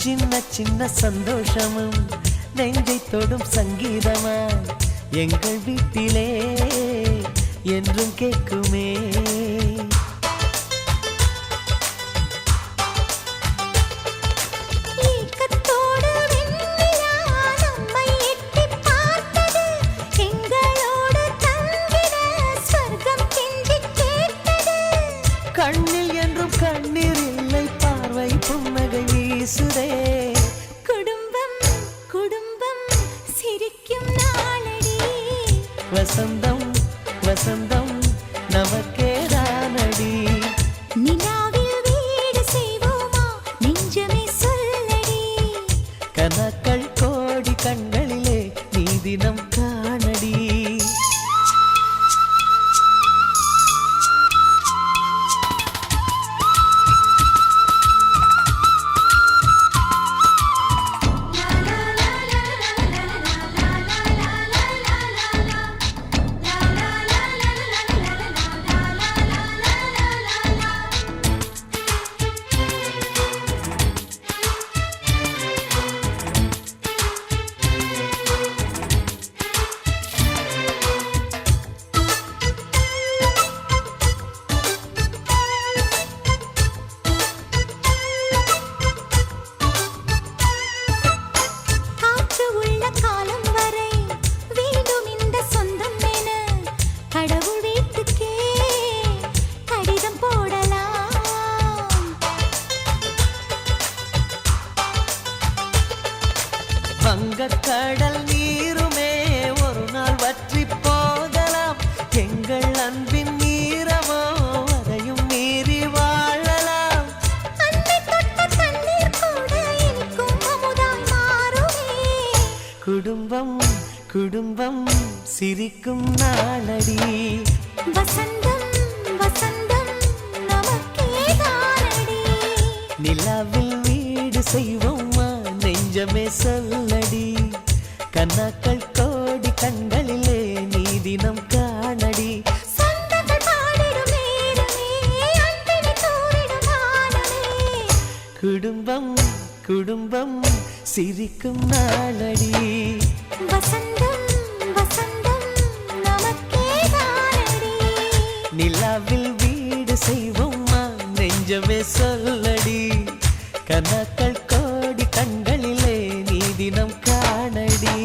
சின்ன சின்ன சந்தோஷமும் நெஞ்சை தொடும் சங்கீதமா எங்கள் வீட்டிலே என்றும் கேட்குமே. ஏக்கத்தோடு வெண்ணிலா நம்மை எட்டிப் பார்த்தது. எங்களோடு தங்கிட ஸ்வர்க்கம் கெஞ்சிக் கேட்டது. கண்ணில் என்றும் கண்ணீர் இல்லை, பார்வை புன்னகை வீசுதே. குடும்பம் குடும்பம் சிரிக்கும் நாளடி. வசந்தம் வசந்தம் நமக்கே தானடி. நிலாவில் வீடு செய்வோமா நெஞ்சமே சொல்லடி. கனக்கள் கோடி கண்களிலே நீ தினம் காணடி. காற்று உள்ள காலம் வரை வேண்டும் இந்த சொந்தம் என கடவுள் வீட்டுக்கே கடிதம் போடலாம். வங்கக்கடல் நீருமே ஒரு நாள் வற்றி போகலாம். எங்கள் அன்பின் நீரமோ அதையும் மீறி வாழலாம். அன்னை தொட்ட கண் குடும்பம் குடும்பம் சிரிக்கும் நாளடி வசந்தம் வசந்தம் நமக்கே தானடி நிலாவில் வீடு செய்வோமா நெஞ்சமே சொல்லடி கண்ணாக்கள் கோடி கண்களிலே நீ தினம் காணடி சொந்தங்கள் பாடிடும் நேரமே அன்பினை தூரிடும் வானமே குடும்பம் குடும்பம் சிரிக்கும் நாளடி வசந்தம் வசந்தம் நமக்கே தானடி நிலாவில் வீடு செய்வோமா நெஞ்சமே சொல்லடி கண்ணாக்கள் கோடி கண்களிலே நீ தினம் காணடி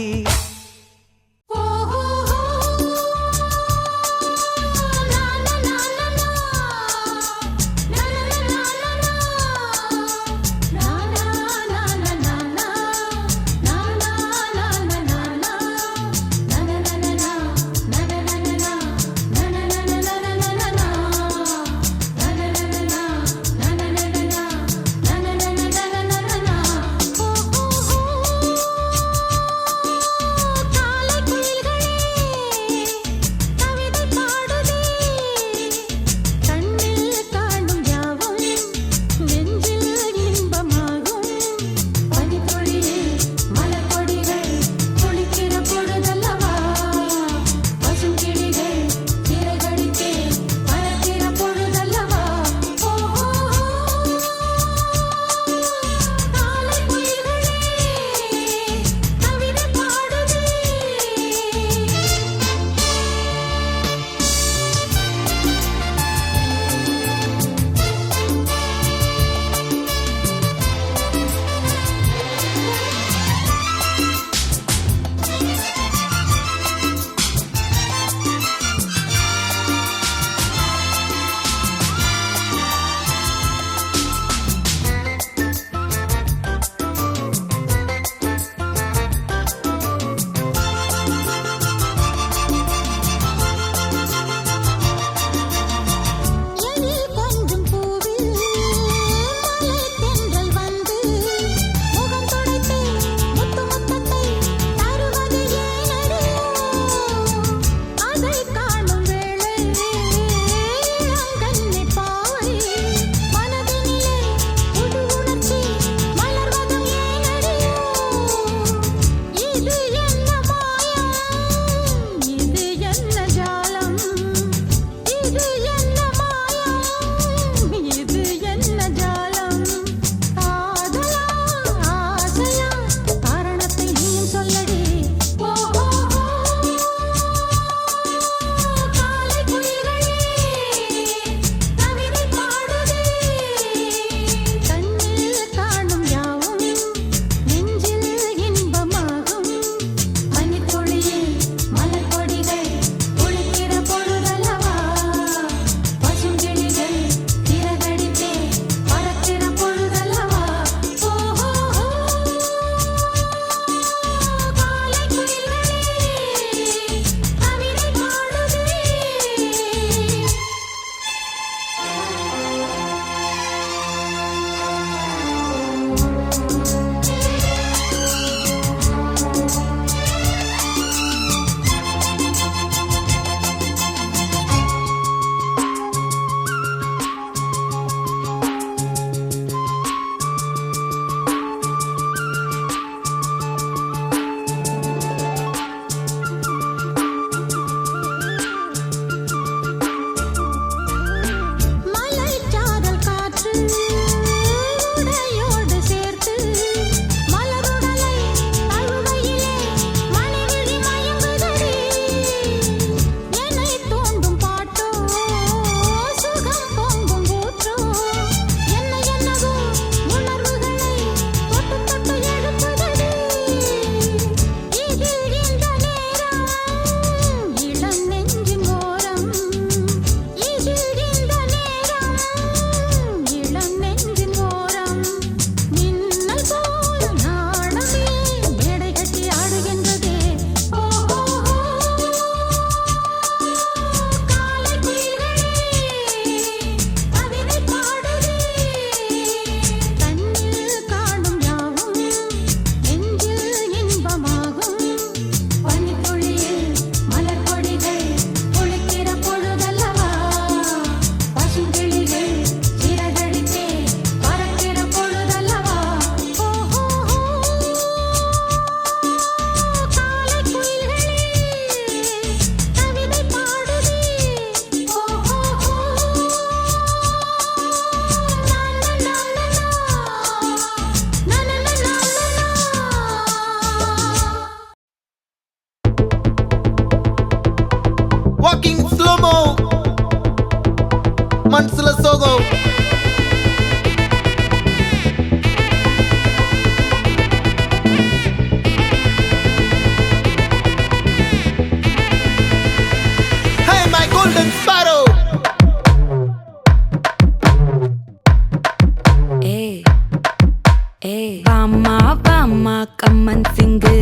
வாமா வாமா கம்மன் சிங்கு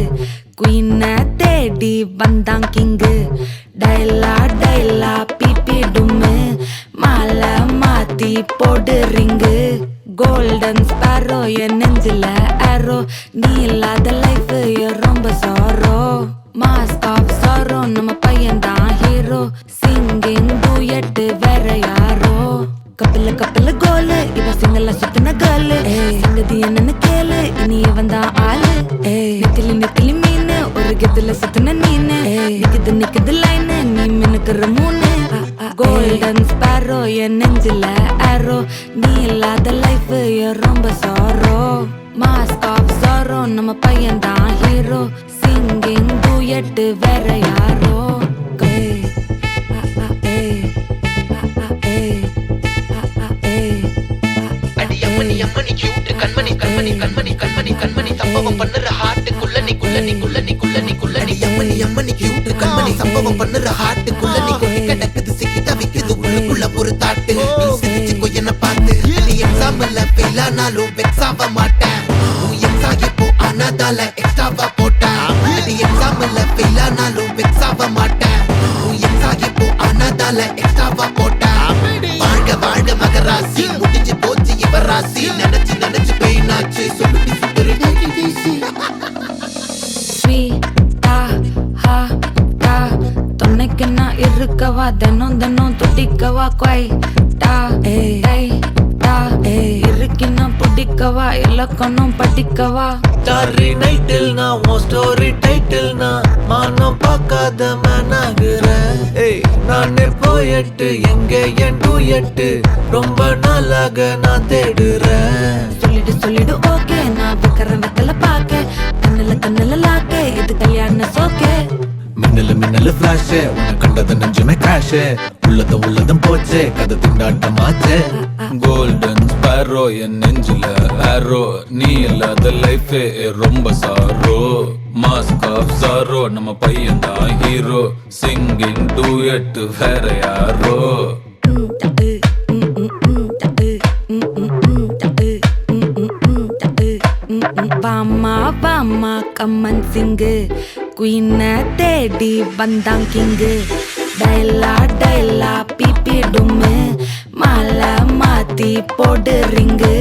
குயின தேடி வந்தான் கிங்கு டைலா டைலா பிபி டும்மு மாலை மாத்தி போடு ரிங்கு கோல்டன் ஸ்பாரோ என் நெஞ்சில ஆரோ நீ இல்லாத லைஃப் ரொம்ப சாரோ மாஸ்க் ஆஃப் சாரோ நம்ம பையன் தான் ஹீரோ சிங்கிங் டூயட் வேற யாரோ கப்பில கப்பில கோலு இவ சிங்கல்ல சுத்தின கேர்ளு சங்கதி என்னன்னு கேளு இனி இவன் தான் ஆளு நெத்திலி நெத்திலி மீனு ஒரு கெத்துல சுத்தின நீனு நிக்குது நிக்குது லைனு நீ மினுக்குற மூணு கோல்டன் ஸ்பாரோ என் நெஞ்சில ஆரோ நீ இல்லாத லைஃப் ரொம்ப சாரோ மாஸ்க் ஆஃப் சாரோ நம்ம பையன் தான் ஹீரோ சிங்கிங் டூயட் வேற யாரோ அம்மணி அம்மணி கியூட் கண்மணி கண்மணி கண்மணி கண்மணி கண்மணி சம்பவம் பண்ணுற ஹார்ட்டுக்குள்ள நீ குள்ள நீ குள்ள நீ குள்ள நீ குள்ள நீ அம்மணி அம்மணி கியூட் கண்மணி சம்பவம் பண்ணுற ஹார்ட்டுக்குள்ள நீ கொட்டி கிடக்குது சிக்கி தவிக்குது உள்ளுக்குள்ள ஒரு தாட்டு நீ சிரிச்சுக்கோ என்ன பார்த்து நீ எக்ஸாம்ல ஃபெயில் ஆனாலும் வெக்ஸ் ஆக மாட்டேன் உன் எக்ஸா இப்போ ஆனதால எக்ஸ்ட்ராவா போட்டேன் நீ எக்ஸாம்ல ஃபெயில் ஆனாலும் வெக்ஸ் ஆக மாட்டேன் உன் எக்ஸா இப்போ ஆனதால எக்ஸ்ட்ராவா போட்டேன் வாழ்க வாழ்க மகராசி முடிஞ்சு போச்சு இவராசி நினைச்சு நினைச்சு பெயினாச்சு சொல்லுடி சுத்தரு துணைக்கு நான் இருக்கவா தினம் தினம் துடிக்கவா கொய்டா இருக்கினா பிடிக்கவா இலக்கணம் படிக்கவா ஸ்டாரி நைட்டில் நான் உன் ஸ்டோரி டைட்டில் நான் மானம் பார்க்காத மேனாகிறேன் நானே போயட்டு எங்க என் டூயட்டு ரொம்ப நாளாக நான் தேடுறேன் சொல்லிடு ஓகே நான் வைக்கிற வெத்தல பாக்க கண்ணுல லாக்க இது கல்யாண சோக்கே மின்னலு மின்னலு ஃபிளாஷ் உன்னை கண்டது நெஞ்சுமே கிராஷ் உள்ளதும் போச்சே கதை திண்டாட்டமாச்சே கோல்டன் ஸ்பாரோ என் நெஞ்சில ஆரோ நீ இல்லாத லைஃபே ரொம்ப சாரோ மாஸ்க் ஆஃப் சாரோ நம்ம பையன் தான் ஹீரோ சிங்கிங் டூயட் வேற யாரோ வாமா வாமா கம்மன் சிங்கு குயின தேடி வந்தான் கிங்கு டைலா டைலா பிபி டும்மு மாலை மாத்தி போடு ரிங்கு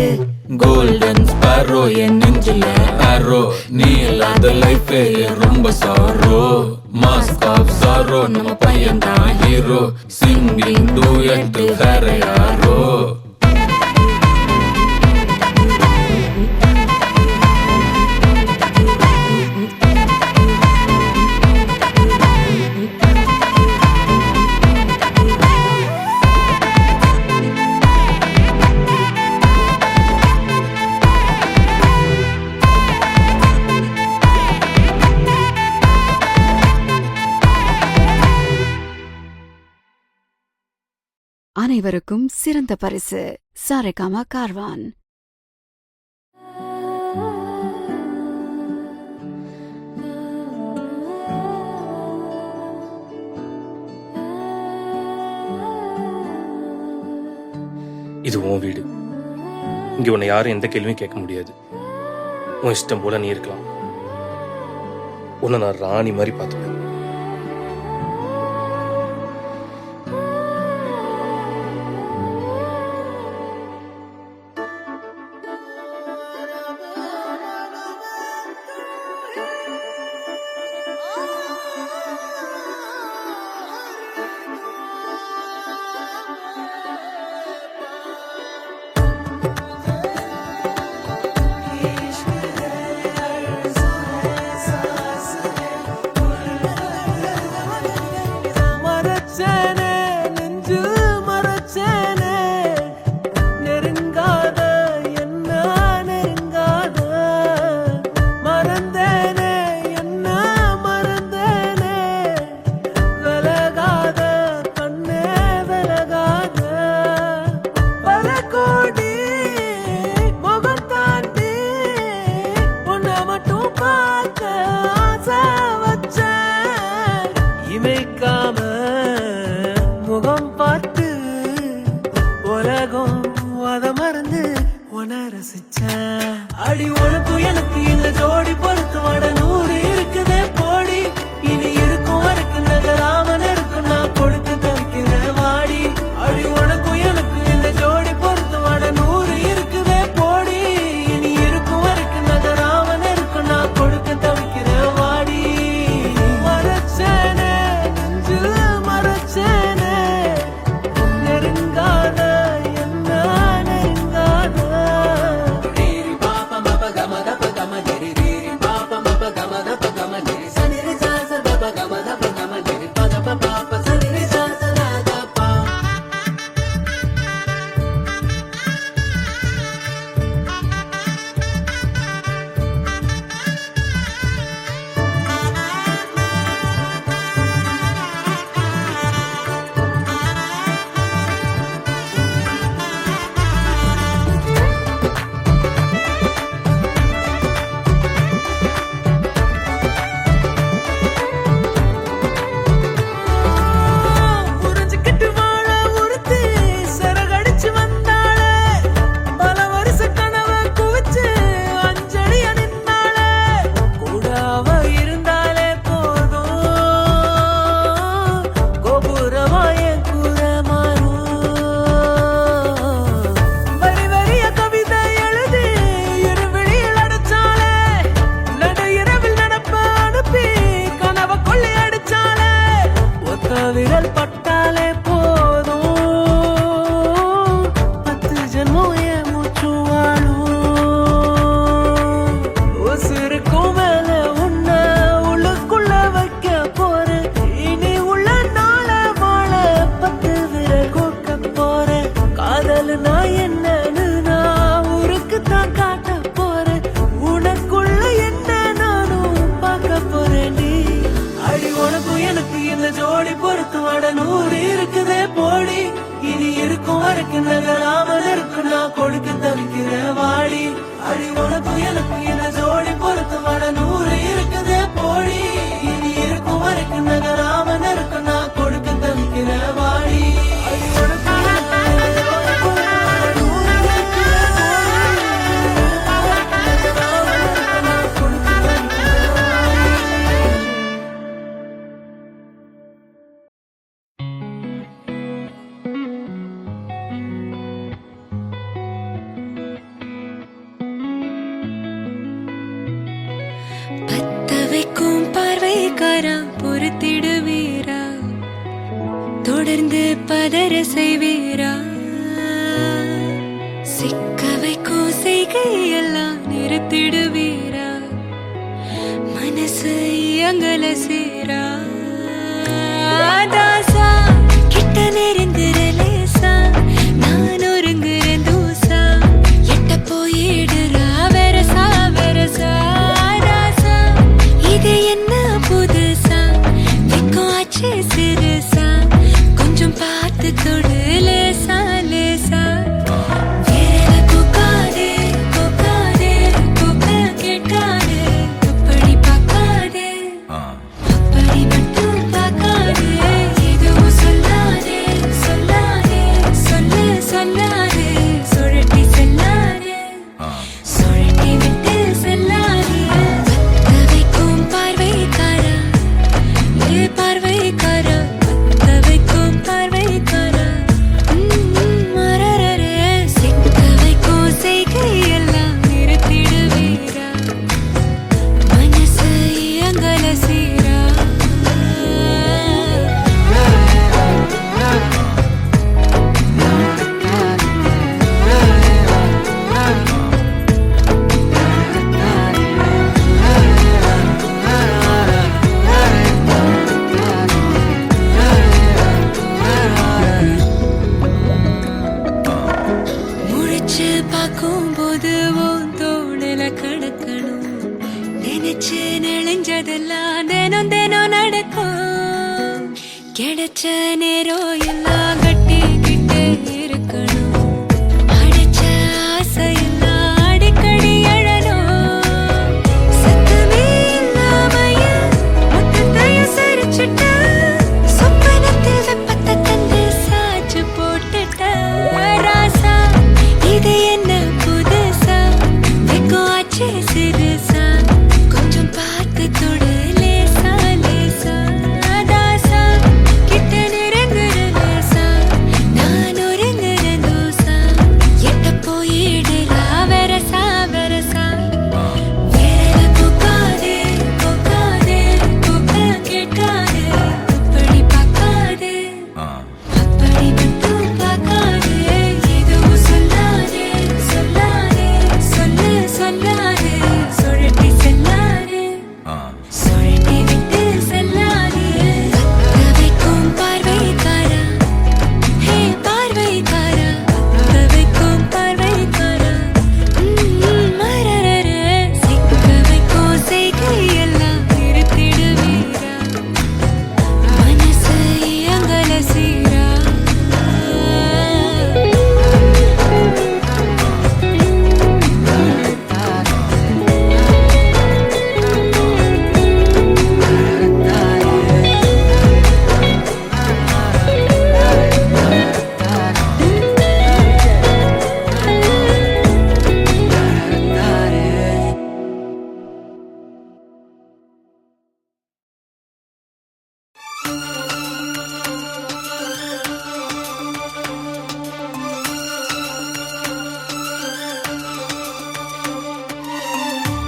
கோல்டன் ஸ்பாரோ என் நெஞ்சில ஆரோ நீ இல்லாத லைஃபே ரொம்ப சாரோ மாஸ்க் ஆஃப் சாரோ நம்ம பையன் தான் ஹீரோ சிங்கிங் டூயட் வேற யாரோ அனைவருக்கும் சிறந்த பரிசு சாரேகாமா கார்வான். இது உன் வீடு. இங்க உன்னை யாரும் எந்த கேள்வியும் கேட்க முடியாது. உன் இஷ்டம் போல நீ இருக்கலாம். உன்னை நான் ராணி மாதிரி பார்த்துப்பேன். அடி உனக்கு எனக்கு எனக்கு இந்த ஜோடி பொறுத்து வட 100 இருக்குதே போடி இனி இருக்கும் வரைக்கும் நகராம நெருக்கம் நான் கொடுக்க தவிக்கிற வாடி பத்தவைக்கும் பார்வைக்காரா பொறுத்திடுவீரா தொடர்ந்து பதற செய்வீரா சிக்க வைக்கும் செய்கையெல்லாம் நிறுத்திடுவீரா மனசு இயங்கல சேரா தாசா கிட்ட நெருங்குற லேசா நான் ஒருங்குற தூசா எட்ட போயிடுறா வெரசா வெரசா தாசா இது என்ன புதுசா வெக்கம் ஆச்சு சிறுசா கொஞ்சம் பார்த்து தொடு லேசா லேசா விரல கூக்காதே கூக்காதே கூக்க கேட்காதே அப்படி பார்க்காதே அப்படி மட்டும் பார்க்காதே எதுவும் சொல்லாதே சொல்லாதே சொல்லு சொல்லாதே சுழட்டி செல்லாதே சுழட்டி விட்டு செல்லாதே பத்த வைக்கும் பார்வைக்காரா ஏ பார்வைக்காரா பத்த வைக்கும் பார்வைக்காரா மரரரே சிக்க வைக்கும் செய்கையெல்லாம் நிறுத்திடுவீரா மனசு இயங்கல சீரா முழிச்சு பார்க்கும்போது உன் தோணல கடக்கணும் நினைச்சு நெளிஞ்சதெல்லாம் தினம் தினம் நடக்கும் கிடைச்ச நேரம் எல்லாம் கட்டிக்கிட்டே இருக்கணும் அடைச்ச ஆசையெல்லாம் அடிக்கடி எழணும் சத்தமே இல்லாமைய மொத்தத்தையும் சரிச்சுட்ட சொப்பனத்தில் வெப்பத்தை தந்து சாச்சு போட்டுட்ட ராசா இது என்ன புதுசா வெக்கம் ஆச்சு சிறுசா கொஞ்சம் பார்த்து தொடு லேசா லேசா தாசா கிட்ட நெருங்குற லேசா நான் ஒருங்குற தூசா எட்ட போயிடுறா வெரசா வெரசா விரல கூக்காதே கூக்காதே கூக்க கேட்காதே அப்படி பார்க்காதே அப்படி மட்டும் பார்க்காதே எதுவும் சொல்லாதே சொல்லாதே சொல்லு சொல்லாதே சுழட்டி செல்லாதே சுழட்டி விட்டு செல்லாதே பத்த வைக்கும் பார்வைக்காரா ஹே பார்வைக்காரா பத்த வைக்கும் பார்வைக்காரா மரரரே சிக்க வைக்கும் செய்கையெல்லாம் நிறுத்திடுவீரா மனசு இயங்கல சீரா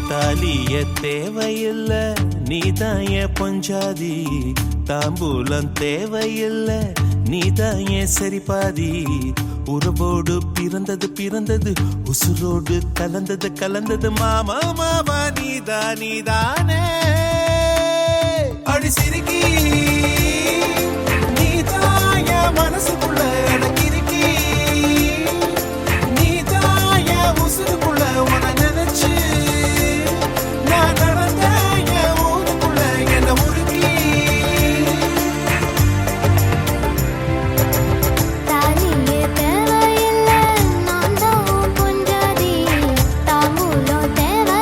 தாலிய தேவையில்ல நீதான் என் பொஞ்சாதி தாம்பூலம் தேவையில்ல நீதான் என் சரிபாதி உறவோடு பிறந்தது பிறந்தது உசுரோடு கலந்தது கலந்தது மாமா மாமா நீதானே அடி சிரிக்கி நீதான் என் மனசுக்குள்ள எனக்கு இருக்கி நீதான் என் உசுருக்குள்ள உன நினைச்சு நான் நடந்த என் ஊருக்குள்ள என்ன உருக்கி தாலியே தேவையில்லை நான் தான் பொஞ்சாதி தாம்பூலம் தேவை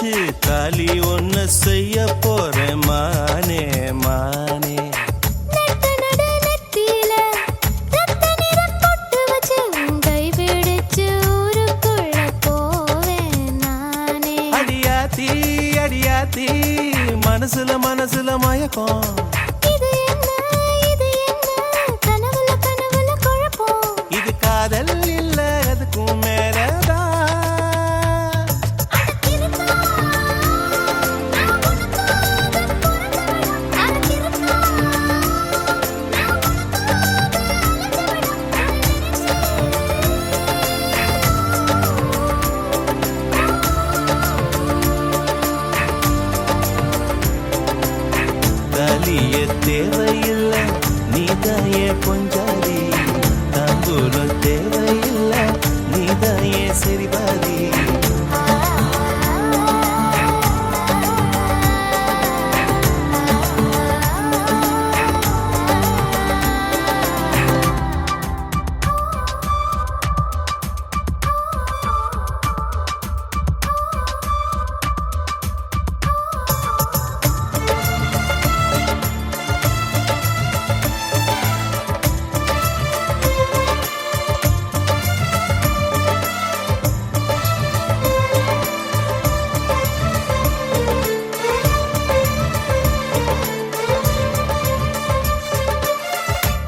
வச்சு தாலி ஒன்னு செய்ய போறேன் மானே மானே. நட்ட நட நெத்தியில ரத்த நிறம் பொட்டு வச்சு உன் கை பிடிச்சு ஊருக்குள்ள போவேன் நானே. அடியாத்தி அடியாத்தி மனசுல மனசுல மயக்கம். இது என்ன கனவுல கனவுல குழப்பம். இது காதல் இல்ல அதுக்கும் மேலதான். தாலிய தேவையில்லை நீதாயே பொஞ்சாதி. தாம்பூலம் தேவையில்லை நீதாயே சரிபாதி.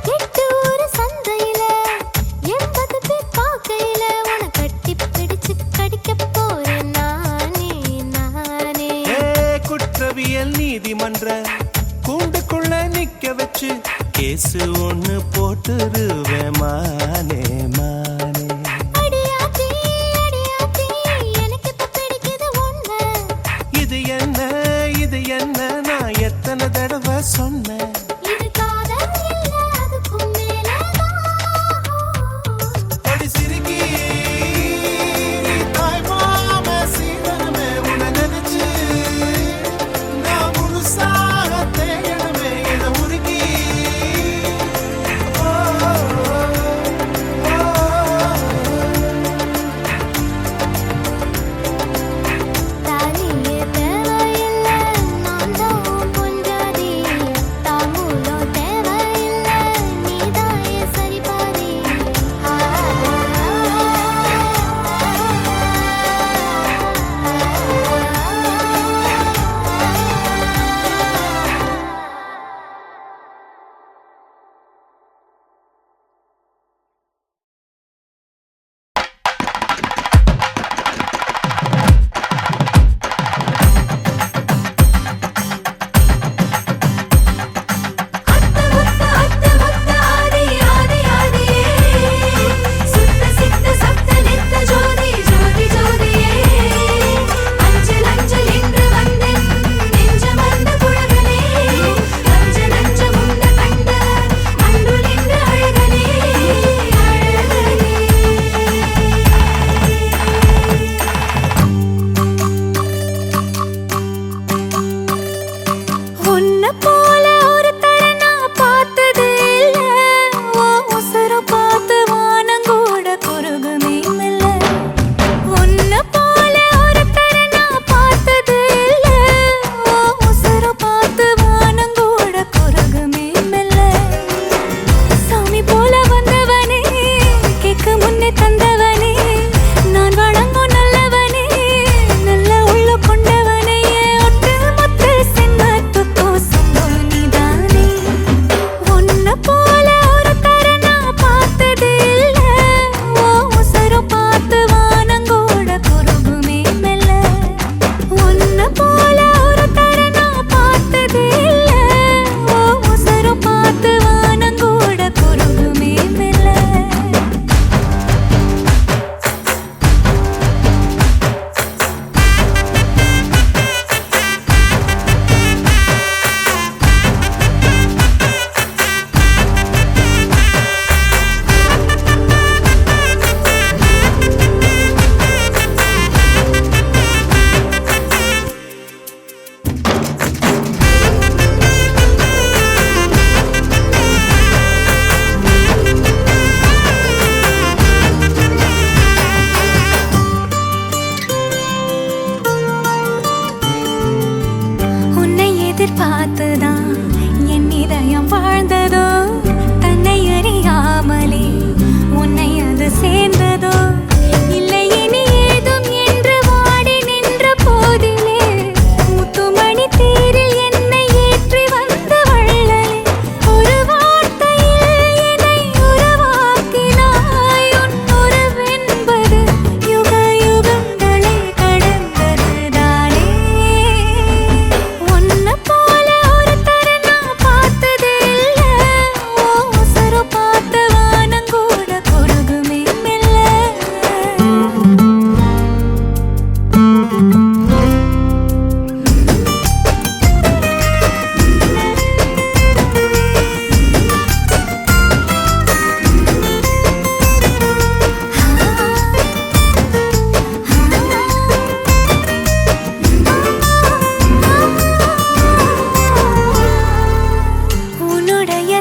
கெட்டூர் சந்தையில 80 பேர் பார்க்கையில உன்னை கட்டி பிடிச்சு கடிக்க போறேன் நானே நானே. குற்றவியல் நீதிமன்ற கூண்டுக்குள்ள நிக்க வச்சு கேசு ஒண்ணு போட்டுருவேன் மானே மானே. அடியாத்தி எனக்கு இப்ப பிடிக்குது ஒண்ணு. இது என்ன நான் எத்தனை தடவை சொன்னேன். இது காதல் இல்ல அதுக்கும் மேலதான். அடி சிரிக்கி தாய் மாம சீதனமே உன்னை நினைச்சு நான் முழுசாக தேயணுமே. இதை உருகி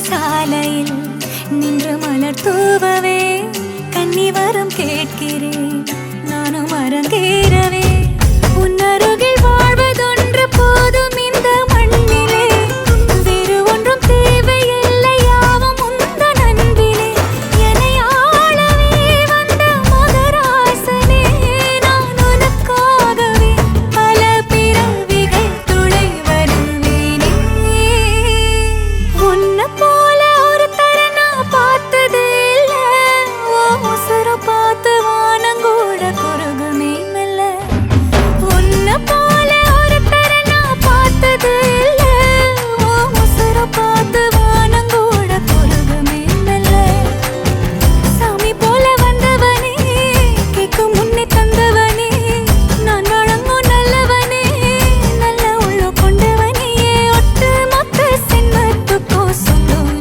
சாலையில் நின்று மலர் தூவவே கன்னிவரம் கேட்கிறேன் நானும் அரங்கேறவே உன்னருகில் வாழ்வதொன்று போதும் இந்த மண்ணிலே வேறு ஒன்றும் தேவையில்லை யாவும் உந்தன் அன்பிலே என்னை ஆளவே வந்த மகராசனே நான் உனக்காகவே பல பிறவிகள் துணை வருவேனே உன்னை போல ஒரு தரனா பார்த்தது இல்ல ஓ உசுர பார்த்து வானங்கூட குறுகுமே மெல்ல உன்னை போல ஒரு தரனா பார்த்தது இல்ல ஓ உசுர பார்த்து வானங்கூட குறுகுமே மெல்ல சாமி போல வந்தவனே கேட்கும் முன்னே தந்தவனே நான் வழங்கும் நல்லவனே நல்ல உள்ள கொண்டவனே ஒட்டு மொத்த சின்னத்துக்கோ சொந்தம்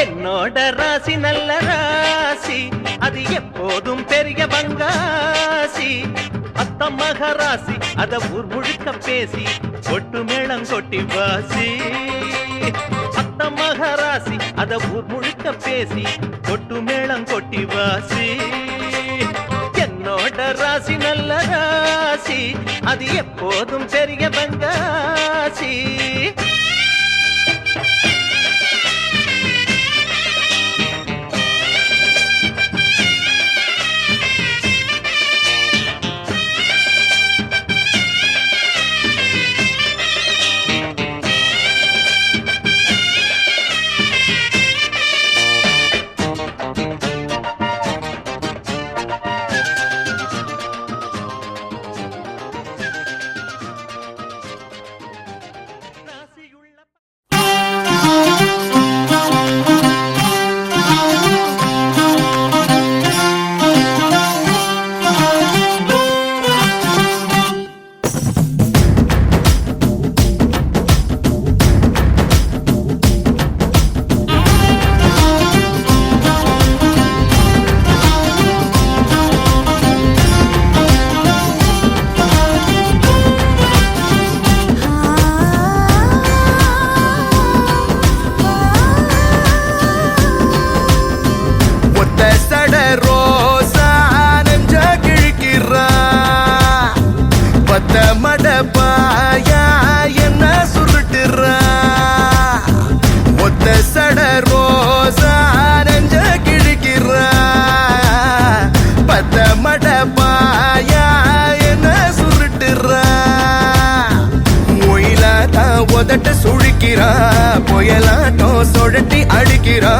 என்னோட ராசி நல்ல ராசி அது எப்போதும் பெரிய பங்காசி அத்த மகராசி அத ஊர் முழுக்க பேசி கொட்டு மேளம் கொட்டி வாசி அத்த மகராசி அத ஊர் முழுக்க பேசி கொட்டு மேளம் கொட்டி வாசி என்னோட ராசி நல்ல ராசி அது எப்போதும் பெரிய பங்காசி சுழிக்கிறா புயலாட்டம் சுழட்டி அடிக்கிறா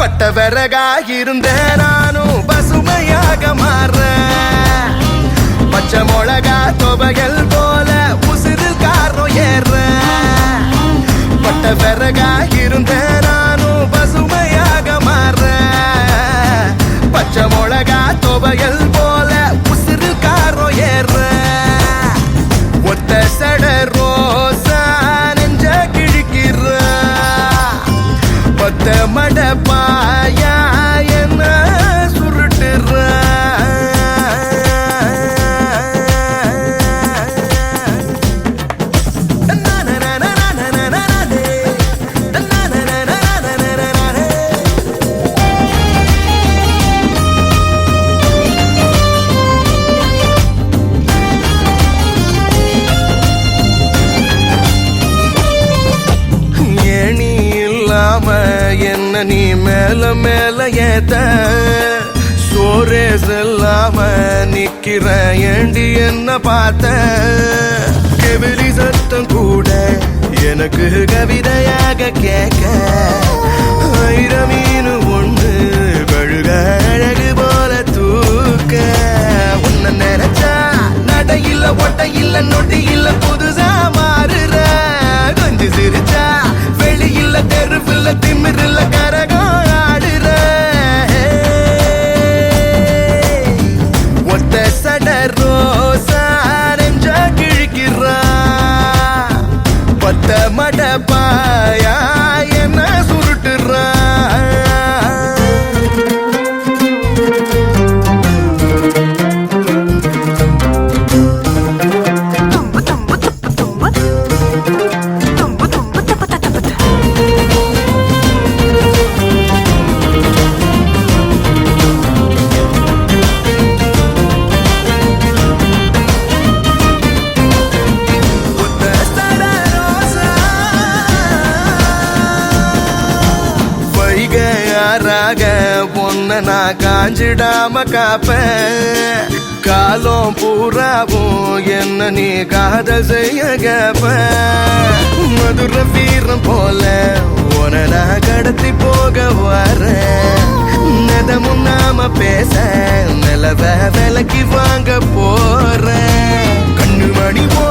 பட்ட விறகாயிருந்த நானும் பசுமையாக மாறுறேன் பச்சை மிளகா துவையல் போல உசிரில் காரம் ஏறுறேன் பட்ட விறகாயிருந்த நானும் பசுமையாக மாறுறேன் பச்சை மிளகா துவையல் போல உசிரில் காரம் ஏறுறேன் ஒத்த சட ரோசா பத்த மட பாயா என்ன சுருட்டுற என்ன நீ மேல மேல ஏத்த சோரே செல்லாம நிக்கிற ஏண்டி என்ன பார்த்த கெவிலி சத்தம் கூட எனக்கு கவிதையாக கேட்க மீனு ஒண்ணு கழுக அழகு போல தூக்க உன்ன நினைச்சா நட இல்ல ஒட்ட இல்ல நொட்டி இல்ல புதுசா மாறுற கொஞ்சம் சிரிச்சா வெளி இல்ல தெருவில்ல திமிரில்ல கரகம் ஆடுற ஒத்த சட ரோசா நெஞ்ச கிழிக்கிறா பத்த மட பாயா என்ன சுருட்டுறா நான் காஞ்சிடாம காப்பேன் காலம் பூராவும் என்ன நீ காதல் செய்ய கேப்பேன் மதுர வீரம் போல உன நான் கடத்தி போக வரேன் நதமும் நாம பேச நிலவ விலக்கி வாங்க போறேன் கண்ணு மணிவோ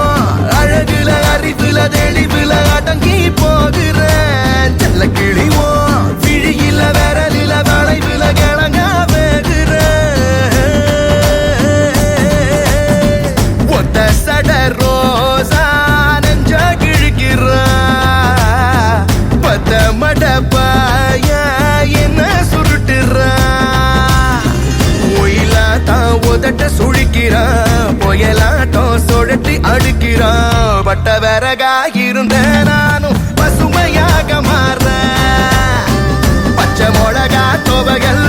அழகுல அறிவுல தெளிவுல அடங்கி போகிறேன் செல்ல கிழிவோ விழியில விரலில வளைவுல கிழங்க வேகுற ஒத்த சட ரோசா நெஞ்ச கிழிக்கிற பத்த மட பாயா என்ன சுருட்டுற ஒயிலாத்தான் உதட்ட சுழிக்கிறான் புயலாட்டம் சுழட்டி அடுக்கிறான் பட்ட விறகாயிருந்த நானும் பசுமையாக மாற பச்சை மிளகா துவையல்